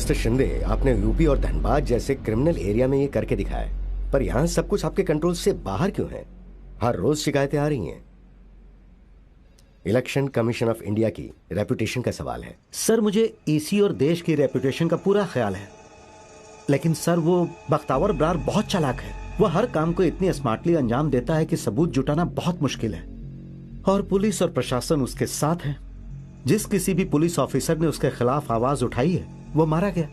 मिस्टर शिंदे, आपने यूपी और धनबाद जैसे क्रिमिनल एरिया में ये करके दिखाया, पर यहाँ सब कुछ आपके कंट्रोल से बाहर क्यों है? हर रोज शिकायतें आ रही हैं। इलेक्शन कमीशन ऑफ इंडिया की रेपुटेशन का सवाल है। सर मुझे ईसी और देश की रेपुटेशन का पूरा ख्याल है, लेकिन सर वो बख्तावर ब्रार बहुत चालाक है। वो हर काम को इतनी स्मार्टली अंजाम देता है कि सबूत जुटाना बहुत मुश्किल है, और पुलिस और प्रशासन उसके साथ है। जिस किसी भी पुलिस ऑफिसर ने उसके खिलाफ आवाज उठाई है वो मारा गया,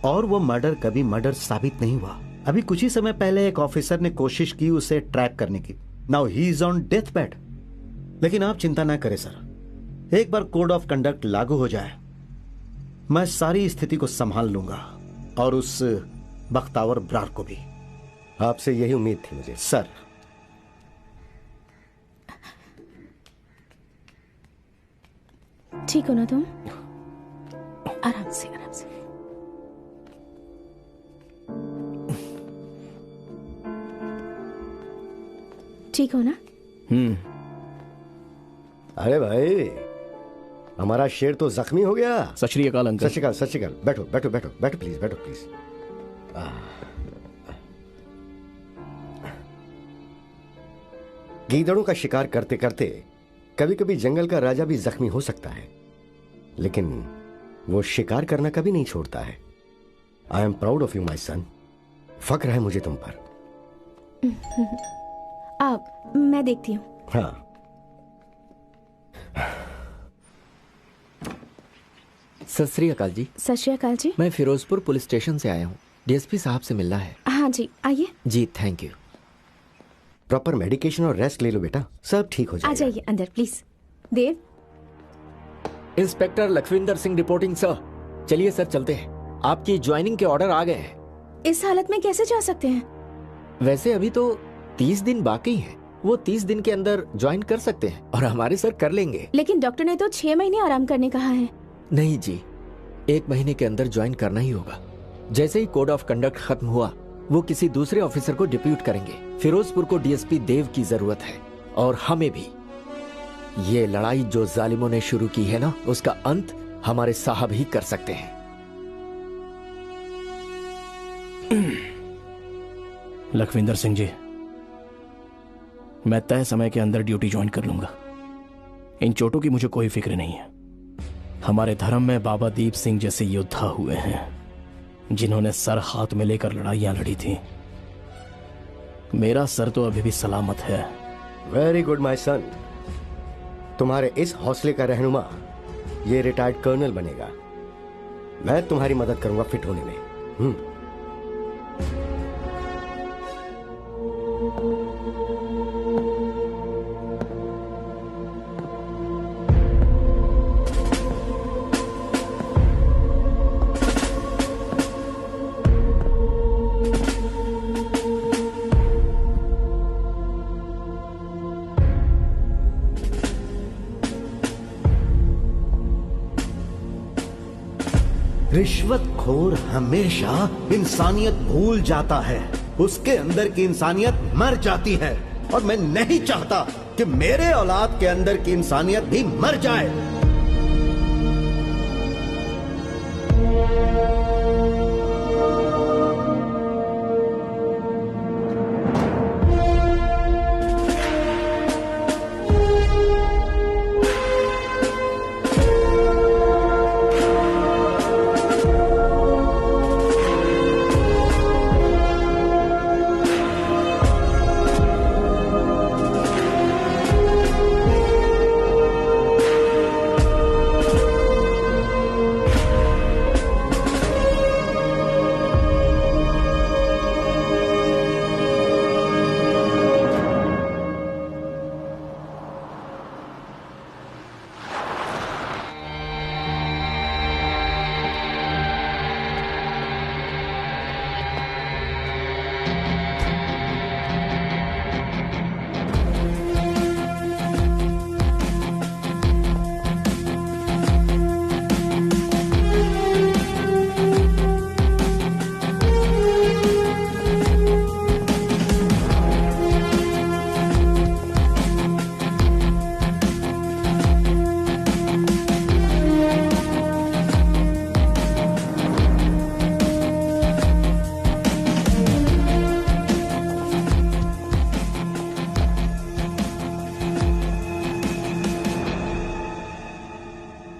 और वो मर्डर कभी मर्डर साबित नहीं हुआ। अभी कुछ ही समय पहले एक ऑफिसर ने कोशिश की उसे ट्रैप करने की। Now he is on death bed. लेकिन आप चिंता ना करें सर, एक बार कोड ऑफ कंडक्ट लागू हो जाए मैं सारी स्थिति को संभाल लूंगा, और उस बख्तावर ब्रार को भी। आपसे यही उम्मीद थी मुझे। सर ठीक हो ना तुम? आराम से आराम से। ठीक हो ना? अरे भाई, हमारा शेर तो जख्मी हो गया। सत श्री अकाल अंकल। सत श्री अकाल, सत श्री अकाल। बैठो बैठो बैठो बैठो प्लीज, बैठो प्लीज। गीदड़ों का शिकार करते करते कभी कभी जंगल का राजा भी जख्मी हो सकता है, लेकिन वो शिकार करना कभी नहीं छोड़ता है। I am proud of you my son. फक्र है मुझे तुम पर। आप, मैं देखती हूँ। हाँ। सत श्री अकाल जी। सत श्री अकाल जी। मैं फिरोजपुर पुलिस स्टेशन से आया हूँ, डीएसपी साहब से मिलना है। हाँ जी, आइए। जी थैंक यू। प्रॉपर मेडिकेशन और रेस्ट ले लो बेटा, सब ठीक हो जाएगा। आ जाइए अंदर please. Dev. Inspector Lakhwinder Singh reporting sir. चलिए सर चलते हैं, आपकी ज्वाइनिंग के ऑर्डर आ गए हैं। इस हालत में कैसे जा सकते हैं? वैसे अभी तो 30 दिन बाकी हैं, वो 30 दिन के अंदर ज्वाइन कर सकते हैं, और हमारे सर कर लेंगे। लेकिन डॉक्टर ने तो 6 महीने आराम करने कहा है। नहीं जी, 1 महीने के अंदर ज्वाइन करना ही होगा। जैसे ही कोड ऑफ कंडक्ट खत्म हुआ वो किसी दूसरे ऑफिसर को डिप्यूट करेंगे। फिरोजपुर को डीएसपी देव की जरूरत है, और हमें भी। ये लड़ाई जो जालिमों ने शुरू की है ना, उसका अंत हमारे साहब ही कर सकते हैं। लखविंदर सिंह जी, मैं तय समय के अंदर ड्यूटी ज्वाइन कर लूंगा। इन चोटों की मुझे कोई फिक्र नहीं है। हमारे धर्म में बाबा दीप सिंह जैसे योद्धा हुए हैं जिन्होंने सर हाथ में लेकर लड़ाइयां लड़ी थी। मेरा सर तो अभी भी सलामत है। Very good my son. तुम्हारे इस हौसले का रहनुमा ये रिटायर्ड कर्नल बनेगा। मैं तुम्हारी मदद करूंगा फिट होने में। रिश्वतखोर हमेशा इंसानियत भूल जाता है, उसके अंदर की इंसानियत मर जाती है, और मैं नहीं चाहता कि मेरे औलाद के अंदर की इंसानियत भी मर जाए।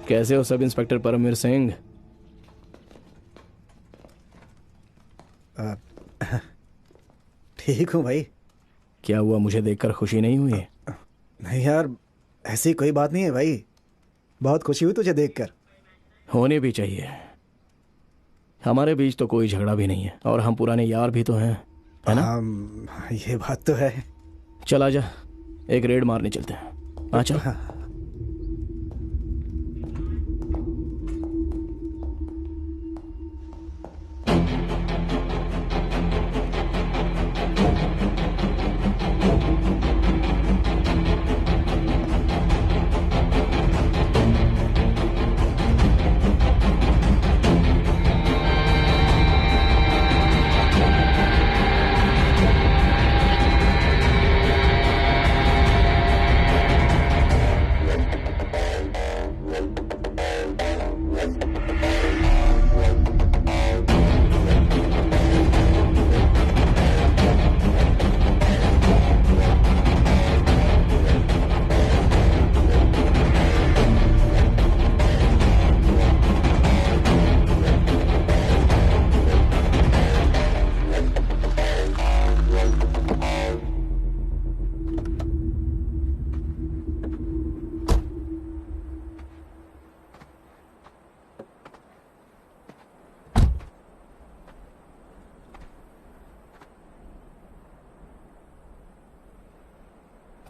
कैसे हो सब इंस्पेक्टर परमवीर सिंह? ठीक हूँ भाई। क्या हुआ, मुझे देखकर खुशी नहीं हुई? नहीं यार, ऐसी कोई बात नहीं है भाई, बहुत खुशी हुई तुझे देखकर। होनी भी चाहिए। हमारे बीच तो कोई झगड़ा भी नहीं है और हम पुराने यार भी तो हैं, है ना? ये बात तो है। चल आजा, एक रेड मारने चलते हैं। आ चल।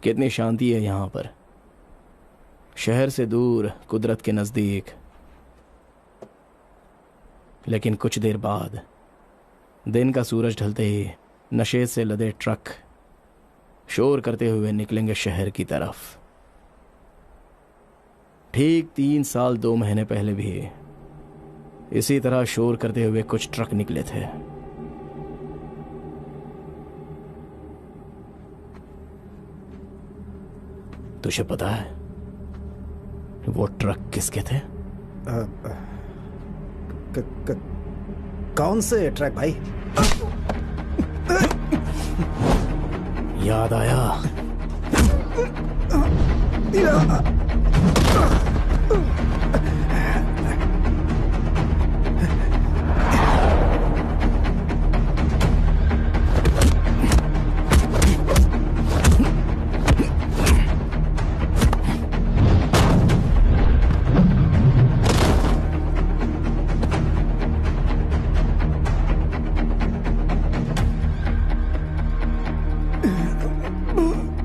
कितनी शांति है यहाँ पर, शहर से दूर, कुदरत के नजदीक। लेकिन कुछ देर बाद दिन का सूरज ढलते ही नशे से लदे ट्रक शोर करते हुए निकलेंगे शहर की तरफ। ठीक 3 साल 2 महीने पहले भी इसी तरह शोर करते हुए कुछ ट्रक निकले थे। तुझे पता है वो ट्रक किसके थे? कौन से ट्रक भाई? याद आया?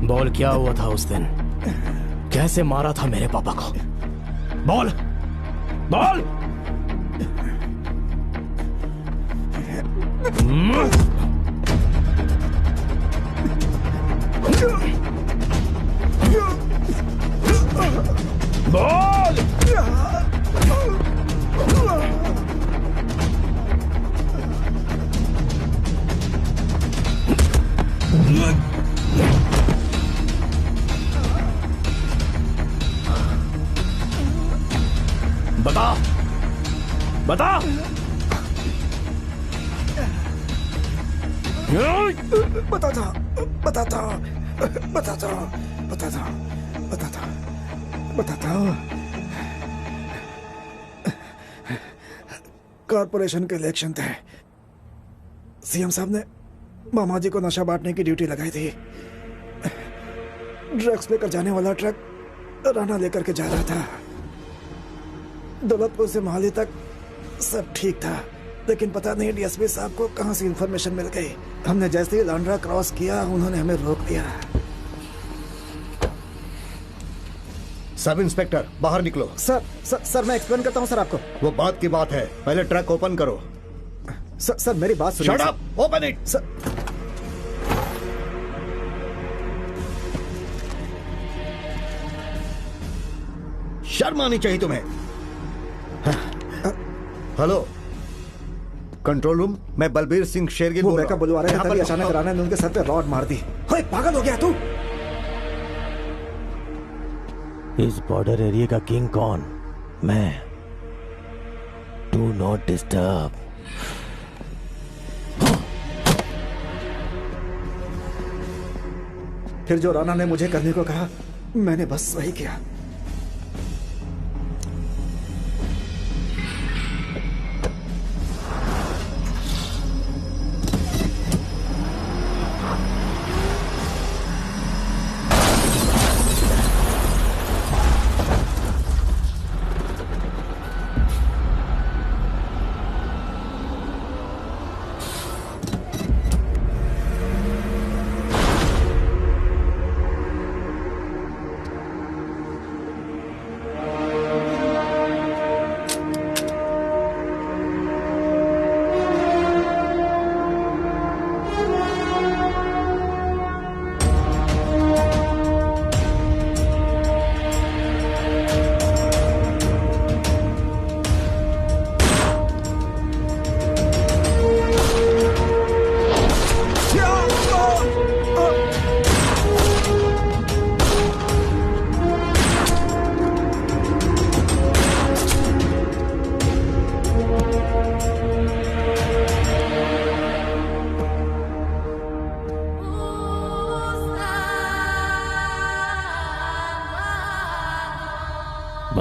बोल, क्या हुआ था उस दिन? कैसे मारा था मेरे पापा को? बोल बोल। बोल। बता बता। बताता बताता बताता बताता बताता बताता। कॉरपोरेशन के इलेक्शन थे। सीएम साहब ने मामा जी को नशा बांटने की ड्यूटी लगाई थी। ड्रग्स लेकर जाने वाला ट्रक राना लेकर के जा रहा था। दौलतपुर से मोहाली तक सब ठीक था, लेकिन पता नहीं डीएसपी साहब को कहां से इंफॉर्मेशन मिल गई। हमने जैसे ही लांड्रा क्रॉस किया, उन्होंने हमें रोक दिया। सब इंस्पेक्टर बाहर निकलो। सर मैं एक्सप्लेन करता हूं सर आपको। वो बात की बात है, पहले ट्रक ओपन करो। सर मेरी बात सुनिए। Shut up, open it. Sir शर्म आनी चाहिए तुम्हें। हेलो कंट्रोल रूम, मैं बलबीर सिंह शेरगिल बोल रहा हूं। बैकअप बुलवा रहे हैं, तभी अचानक राणा ने उनके सर पे रॉड मार दी। ओए पागल हो गया तू? इस बॉर्डर एरिया का किंग कौन? मैं। Do not disturb. फिर जो राणा ने मुझे करने को कहा, मैंने बस वही किया।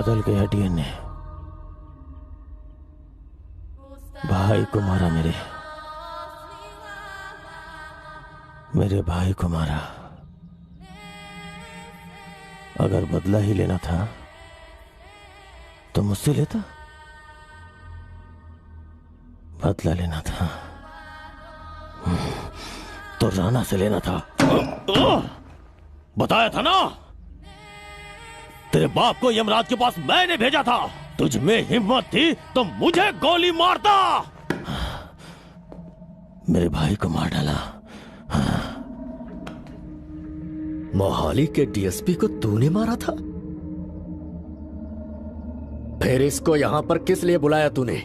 बदल गया डीएनए। भाई को मारा, मेरे भाई को मारा। अगर बदला ही लेना था तो मुझसे लेता, बदला लेना था तो राणा से लेना था। बताया था ना, तेरे बाप को यमराज के पास मैंने भेजा था। तुझ में हिम्मत थी तो मुझे गोली मारता। मेरे भाई को मार डाला। मोहाली के डीएसपी को तूने मारा था? फिर इसको यहां पर किस लिए बुलाया तूने?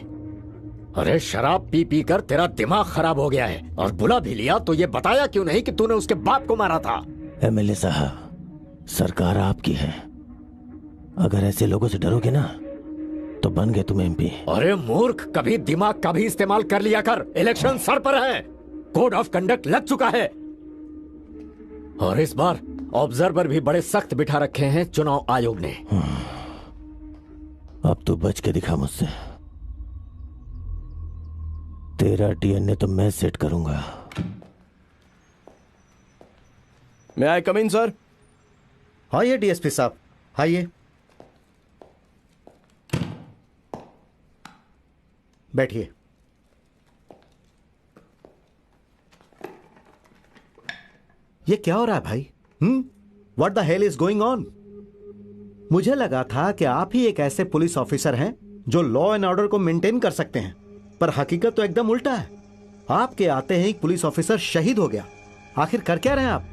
अरे शराब पी पी कर तेरा दिमाग खराब हो गया है, और बुला भी लिया तो ये बताया क्यों नहीं कि तूने उसके बाप को मारा था? एमएलए साहब, सरकार आपकी है। अगर ऐसे लोगों से डरोगे ना तो बन गए तुम एमपी। अरे मूर्ख, कभी दिमाग का भी इस्तेमाल कर लिया कर। इलेक्शन सर पर है, कोड ऑफ कंडक्ट लग चुका है, और इस बार ऑब्जर्वर भी बड़े सख्त बिठा रखे हैं चुनाव आयोग ने। अब तू बच के दिखा मुझसे। तेरा डीएनए तो मैं सेट करूंगा। मैं आई कम इन सर? आइए डीएसपी साहब, आइए बैठिए। ये क्या हो रहा है भाई? What the hell is going on? मुझे लगा था कि आप ही एक ऐसे पुलिस ऑफिसर हैं जो लॉ एंड ऑर्डर को मेंटेन कर सकते हैं, पर हकीकत तो एकदम उल्टा है। आपके आते ही एक पुलिस ऑफिसर शहीद हो गया। आखिर कर क्या रहे हैं आप?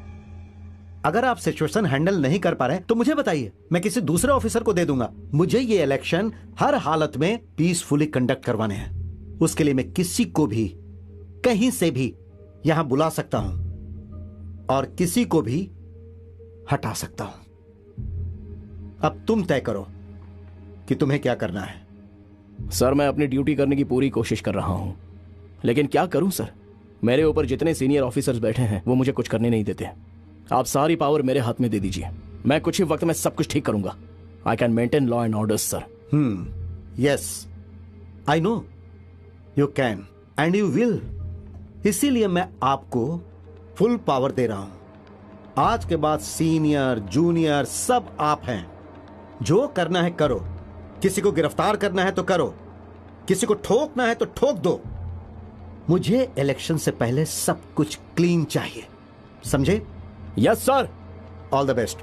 अगर आप सिचुएशन हैंडल नहीं कर पा रहे तो मुझे बताइए, मैं किसी दूसरे ऑफिसर को दे दूंगा। मुझे ये इलेक्शन हर हालत में पीसफुली कंडक्ट करवाने हैं। उसके लिए मैं किसी को भी कहीं से भी यहां बुला सकता हूं और किसी को भी हटा सकता हूं। अब तुम तय करो कि तुम्हें क्या करना है। सर, मैं अपनी ड्यूटी करने की पूरी कोशिश कर रहा हूं, लेकिन क्या करूं सर? मेरे ऊपर जितने सीनियर ऑफिसर्स बैठे हैं वो मुझे कुछ करने नहीं देते। आप सारी पावर मेरे हाथ में दे दीजिए, मैं कुछ ही वक्त में सब कुछ ठीक करूंगा। I can maintain law and order sir. Yes, I know you can and you will. इसीलिए मैं आपको फुल पावर दे रहा हूं। आज के बाद सीनियर जूनियर सब आप हैं। जो करना है करो, किसी को गिरफ्तार करना है तो करो, किसी को ठोकना है तो ठोक दो। मुझे इलेक्शन से पहले सब कुछ क्लीन चाहिए, समझे? Yes sir. All the best.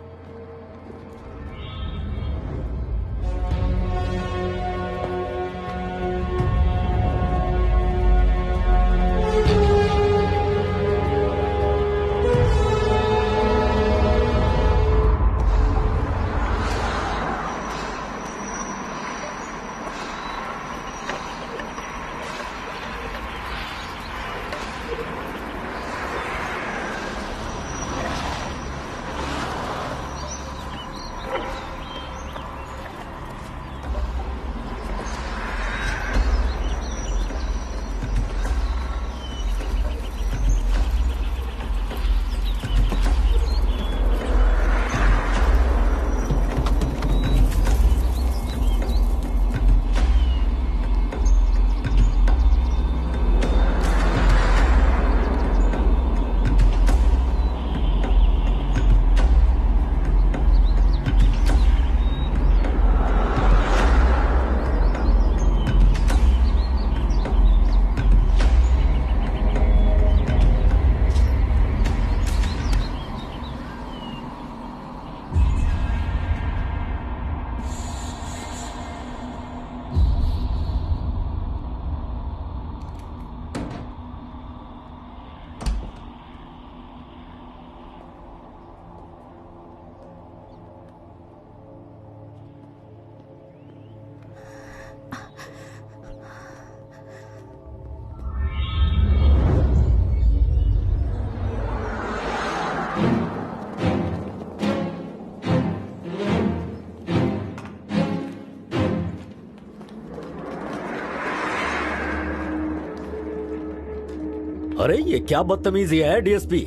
अरे ये क्या बदतमीजी है डीएसपी?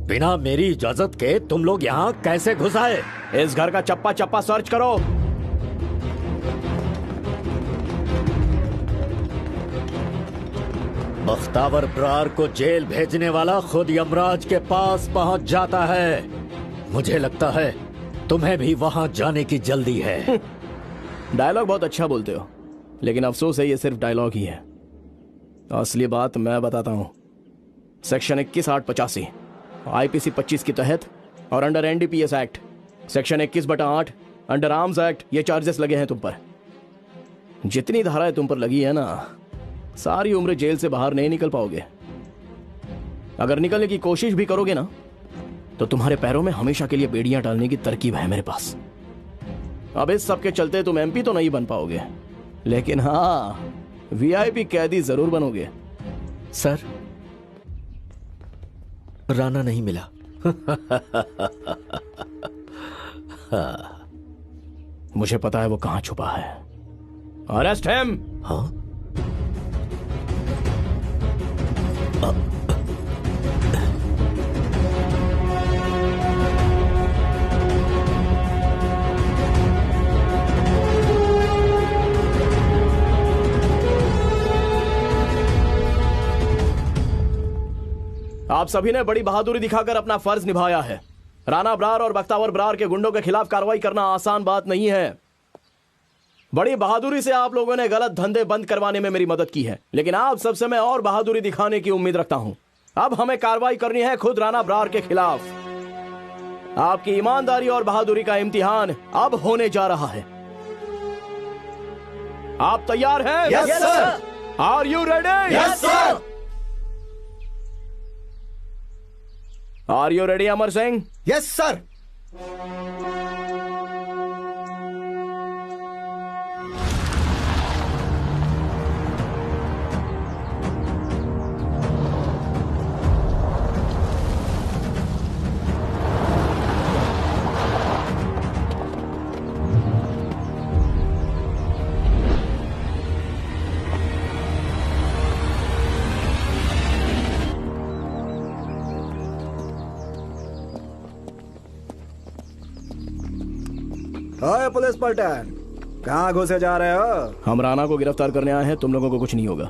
बिना मेरी इजाजत के तुम लोग यहाँ कैसे घुस आए? इस घर का चप्पा चप्पा सर्च करो। बख्तावर ब्रार को जेल भेजने वाला खुद यमराज के पास पहुंच जाता है। मुझे लगता है तुम्हें भी वहां जाने की जल्दी है। डायलॉग बहुत अच्छा बोलते हो, लेकिन अफसोस है ये सिर्फ डायलॉग ही है। असली बात मैं बताता हूं। सेक्शन 21/885 IPC 25 के तहत और under NDPS act section 21/8 under arms act ये चार्जेस लगे हैं तुम पर। जितनी धाराएं तुम पर लगी है ना, सारी उम्र जेल से बाहर नहीं निकल पाओगे। अगर निकलने की कोशिश भी करोगे ना, तो तुम्हारे पैरों में हमेशा के लिए बेड़ियां डालने की तरकीब है मेरे पास। अब इस सब के चलते तुम MP तो नहीं बन पाओगे, लेकिन हाँ VIP कैदी जरूर बनोगे। सर, राणा नहीं मिला। मुझे पता है वो कहां छुपा है। Arrest him. हाँ? आप सभी ने बड़ी बहादुरी दिखाकर अपना फर्ज निभाया है। राणा ब्रार और बख्तावर ब्रार के गुंडों के खिलाफ कार्रवाई करना आसान बात नहीं है। बड़ी बहादुरी से आप लोगों ने गलत धंधे बंद करवाने में मेरी मदद की है, लेकिन आप सबसे मैं और बहादुरी दिखाने की उम्मीद रखता हूं। अब हमें कार्रवाई करनी है खुद राणा ब्रार के खिलाफ। आपकी ईमानदारी और बहादुरी का इम्तिहान अब होने जा रहा है। आप तैयार हैं? Yes sir. Are you ready? Yes sir. Are you ready Amar Singh? Yes sir. ओए पुलिस पलटन, कहाँ घुसे जा रहे हो? हम राणा को गिरफ्तार करने आए हैं, तुम लोगों को कुछ नहीं होगा।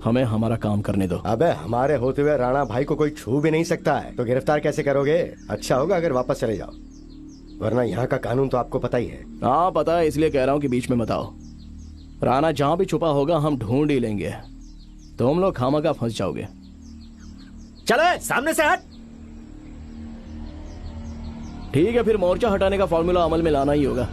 हमें हमारा काम करने दो। अबे हमारे होते हुए राणा भाई को कोई छू भी नहीं सकता है, तो गिरफ्तार कैसे करोगे? अच्छा होगा अगर वापस चले जाओ, वरना यहाँ का कानून तो आपको पता ही है। हाँ पता है, इसलिए कह रहा हूँ कि बीच में मत आओ। राणा जहां भी छुपा होगा हम ढूंढ ही लेंगे, तुम लोग खामखा फंस जाओगे। चले सामने से हट। ठीक है, फिर मोर्चा हटाने का फॉर्मूला अमल में लाना ही होगा।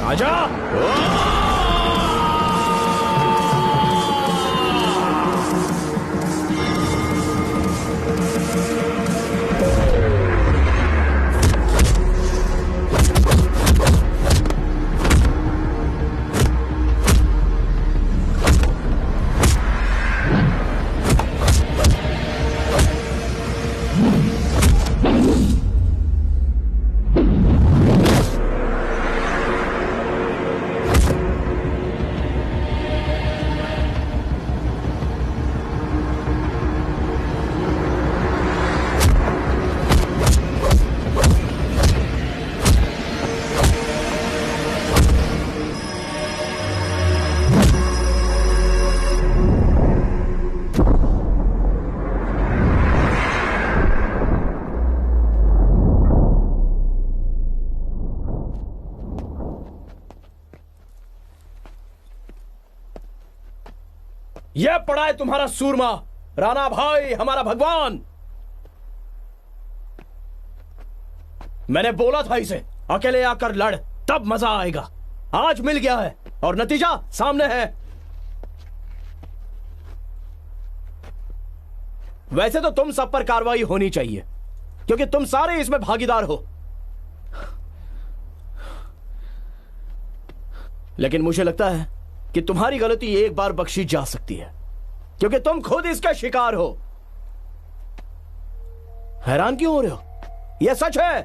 आजा। यह पड़ा है तुम्हारा सूरमा, राणा भाई, हमारा भगवान। मैंने बोला था इसे अकेले आकर लड़, तब मजा आएगा। आज मिल गया है और नतीजा सामने है। वैसे तो तुम सब पर कार्रवाई होनी चाहिए क्योंकि तुम सारे इसमें भागीदार हो, लेकिन मुझे लगता है कि तुम्हारी गलती एक बार बख्शी जा सकती है क्योंकि तुम खुद इसका शिकार हो। हैरान क्यों हो रहे हो? यह सच है।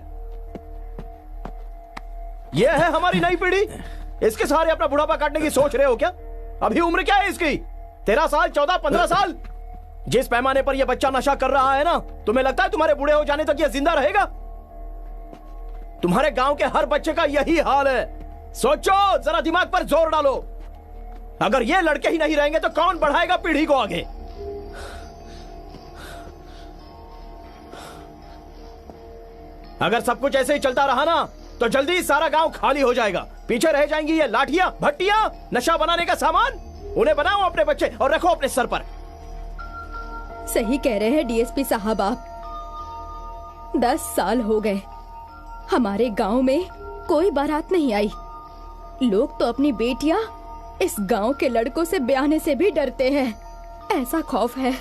यह है हमारी नई पीढ़ी। इसके सहारे अपना बुढ़ापा काटने की सोच रहे हो क्या? अभी उम्र क्या है इसकी? 13 साल, 14, 15 साल। जिस पैमाने पर यह बच्चा नशा कर रहा है ना, तुम्हें लगता है तुम्हारे बूढ़े हो जाने तक यह जिंदा रहेगा? तुम्हारे गांव के हर बच्चे का यही हाल है। सोचो, जरा दिमाग पर जोर डालो। अगर ये लड़के ही नहीं रहेंगे तो कौन बढ़ाएगा पीढ़ी को आगे? अगर सब कुछ ऐसे ही चलता रहा ना तो जल्दी ही सारा गांव खाली हो जाएगा। पीछे रह जाएंगी ये लाठियां, भट्टियां, नशा बनाने का सामान। उन्हें बनाओ अपने बच्चे और रखो अपने सर पर। सही कह रहे हैं डीएसपी साहब आप। 10 साल हो गए हमारे गांव में कोई बारात नहीं आई। लोग तो अपनी बेटियां इस गांव के लड़कों से ब्याहने से भी डरते हैं। ऐसा खौफ है।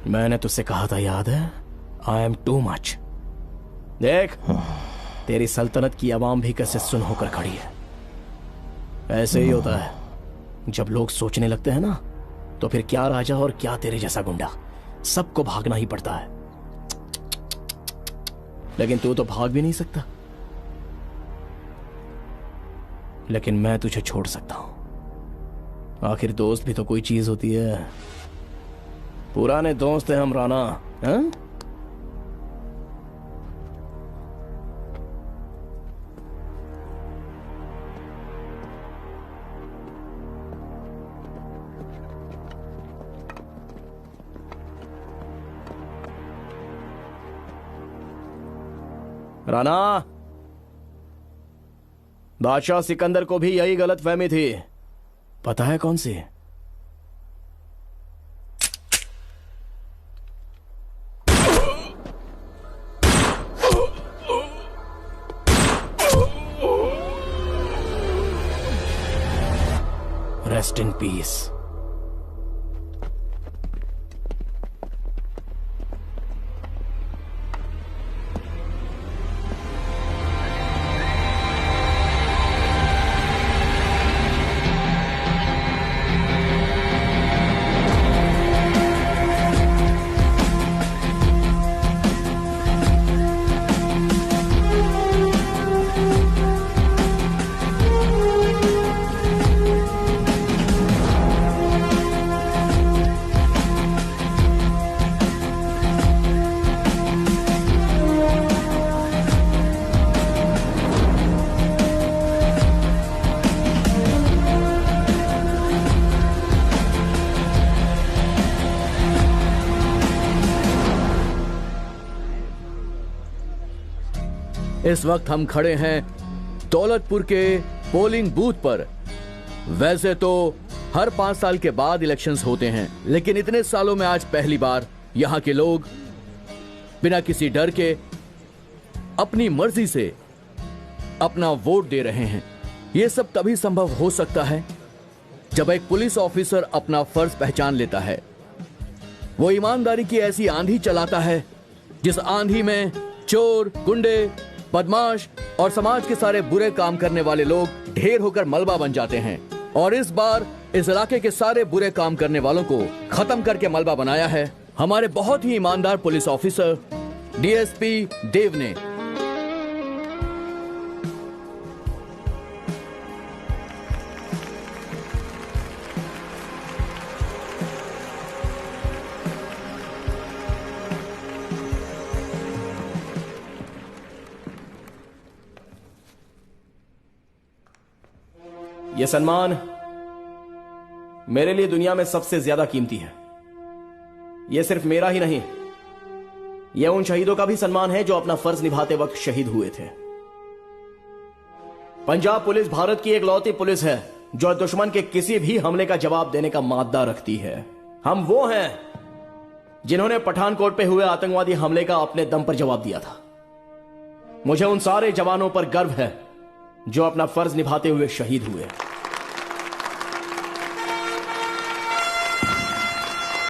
मैंने तुझसे कहा था, याद है? I am too much. देख, तेरी सल्तनत की आवाम भी कैसे सुन होकर खड़ी है। ऐसे ही होता है जब लोग सोचने लगते हैं ना, तो फिर क्या राजा और क्या तेरे जैसा गुंडा, सबको भागना ही पड़ता है। लेकिन तू तो भाग भी नहीं सकता। लेकिन मैं तुझे छोड़ सकता हूं। आखिर दोस्त भी तो कोई चीज होती है। पुराने दोस्त हैं हम राणा, हैं? राणा, बादशाह सिकंदर को भी यही गलतफहमी थी। पता है कौन सी? Rest in peace. इस वक्त हम खड़े हैं दौलतपुर के पोलिंग बूथ पर। वैसे तो हर 5 साल के बाद इलेक्शंस होते हैं, लेकिन इतने सालों में आज पहली बार यहाँ के लोग बिना किसी डर के अपनी मर्जी से अपना वोट दे रहे हैं। यह सब तभी संभव हो सकता है जब एक पुलिस ऑफिसर अपना फर्ज पहचान लेता है। वो ईमानदारी की ऐसी आंधी चलाता है जिस आंधी में चोर, गुंडे, बदमाश और समाज के सारे बुरे काम करने वाले लोग ढेर होकर मलबा बन जाते हैं। और इस बार इस इलाके के सारे बुरे काम करने वालों को खत्म करके मलबा बनाया है हमारे बहुत ही ईमानदार पुलिस ऑफिसर डीएसपी देव ने। यह सम्मान मेरे लिए दुनिया में सबसे ज्यादा कीमती है। यह सिर्फ मेरा ही नहीं, यह उन शहीदों का भी सम्मान है जो अपना फर्ज निभाते वक्त शहीद हुए थे। पंजाब पुलिस भारत की एकलौती पुलिस है जो दुश्मन के किसी भी हमले का जवाब देने का मादा रखती है। हम वो हैं जिन्होंने पठानकोट पे हुए आतंकवादी हमले का अपने दम पर जवाब दिया था। मुझे उन सारे जवानों पर गर्व है जो अपना फर्ज निभाते हुए शहीद हुए।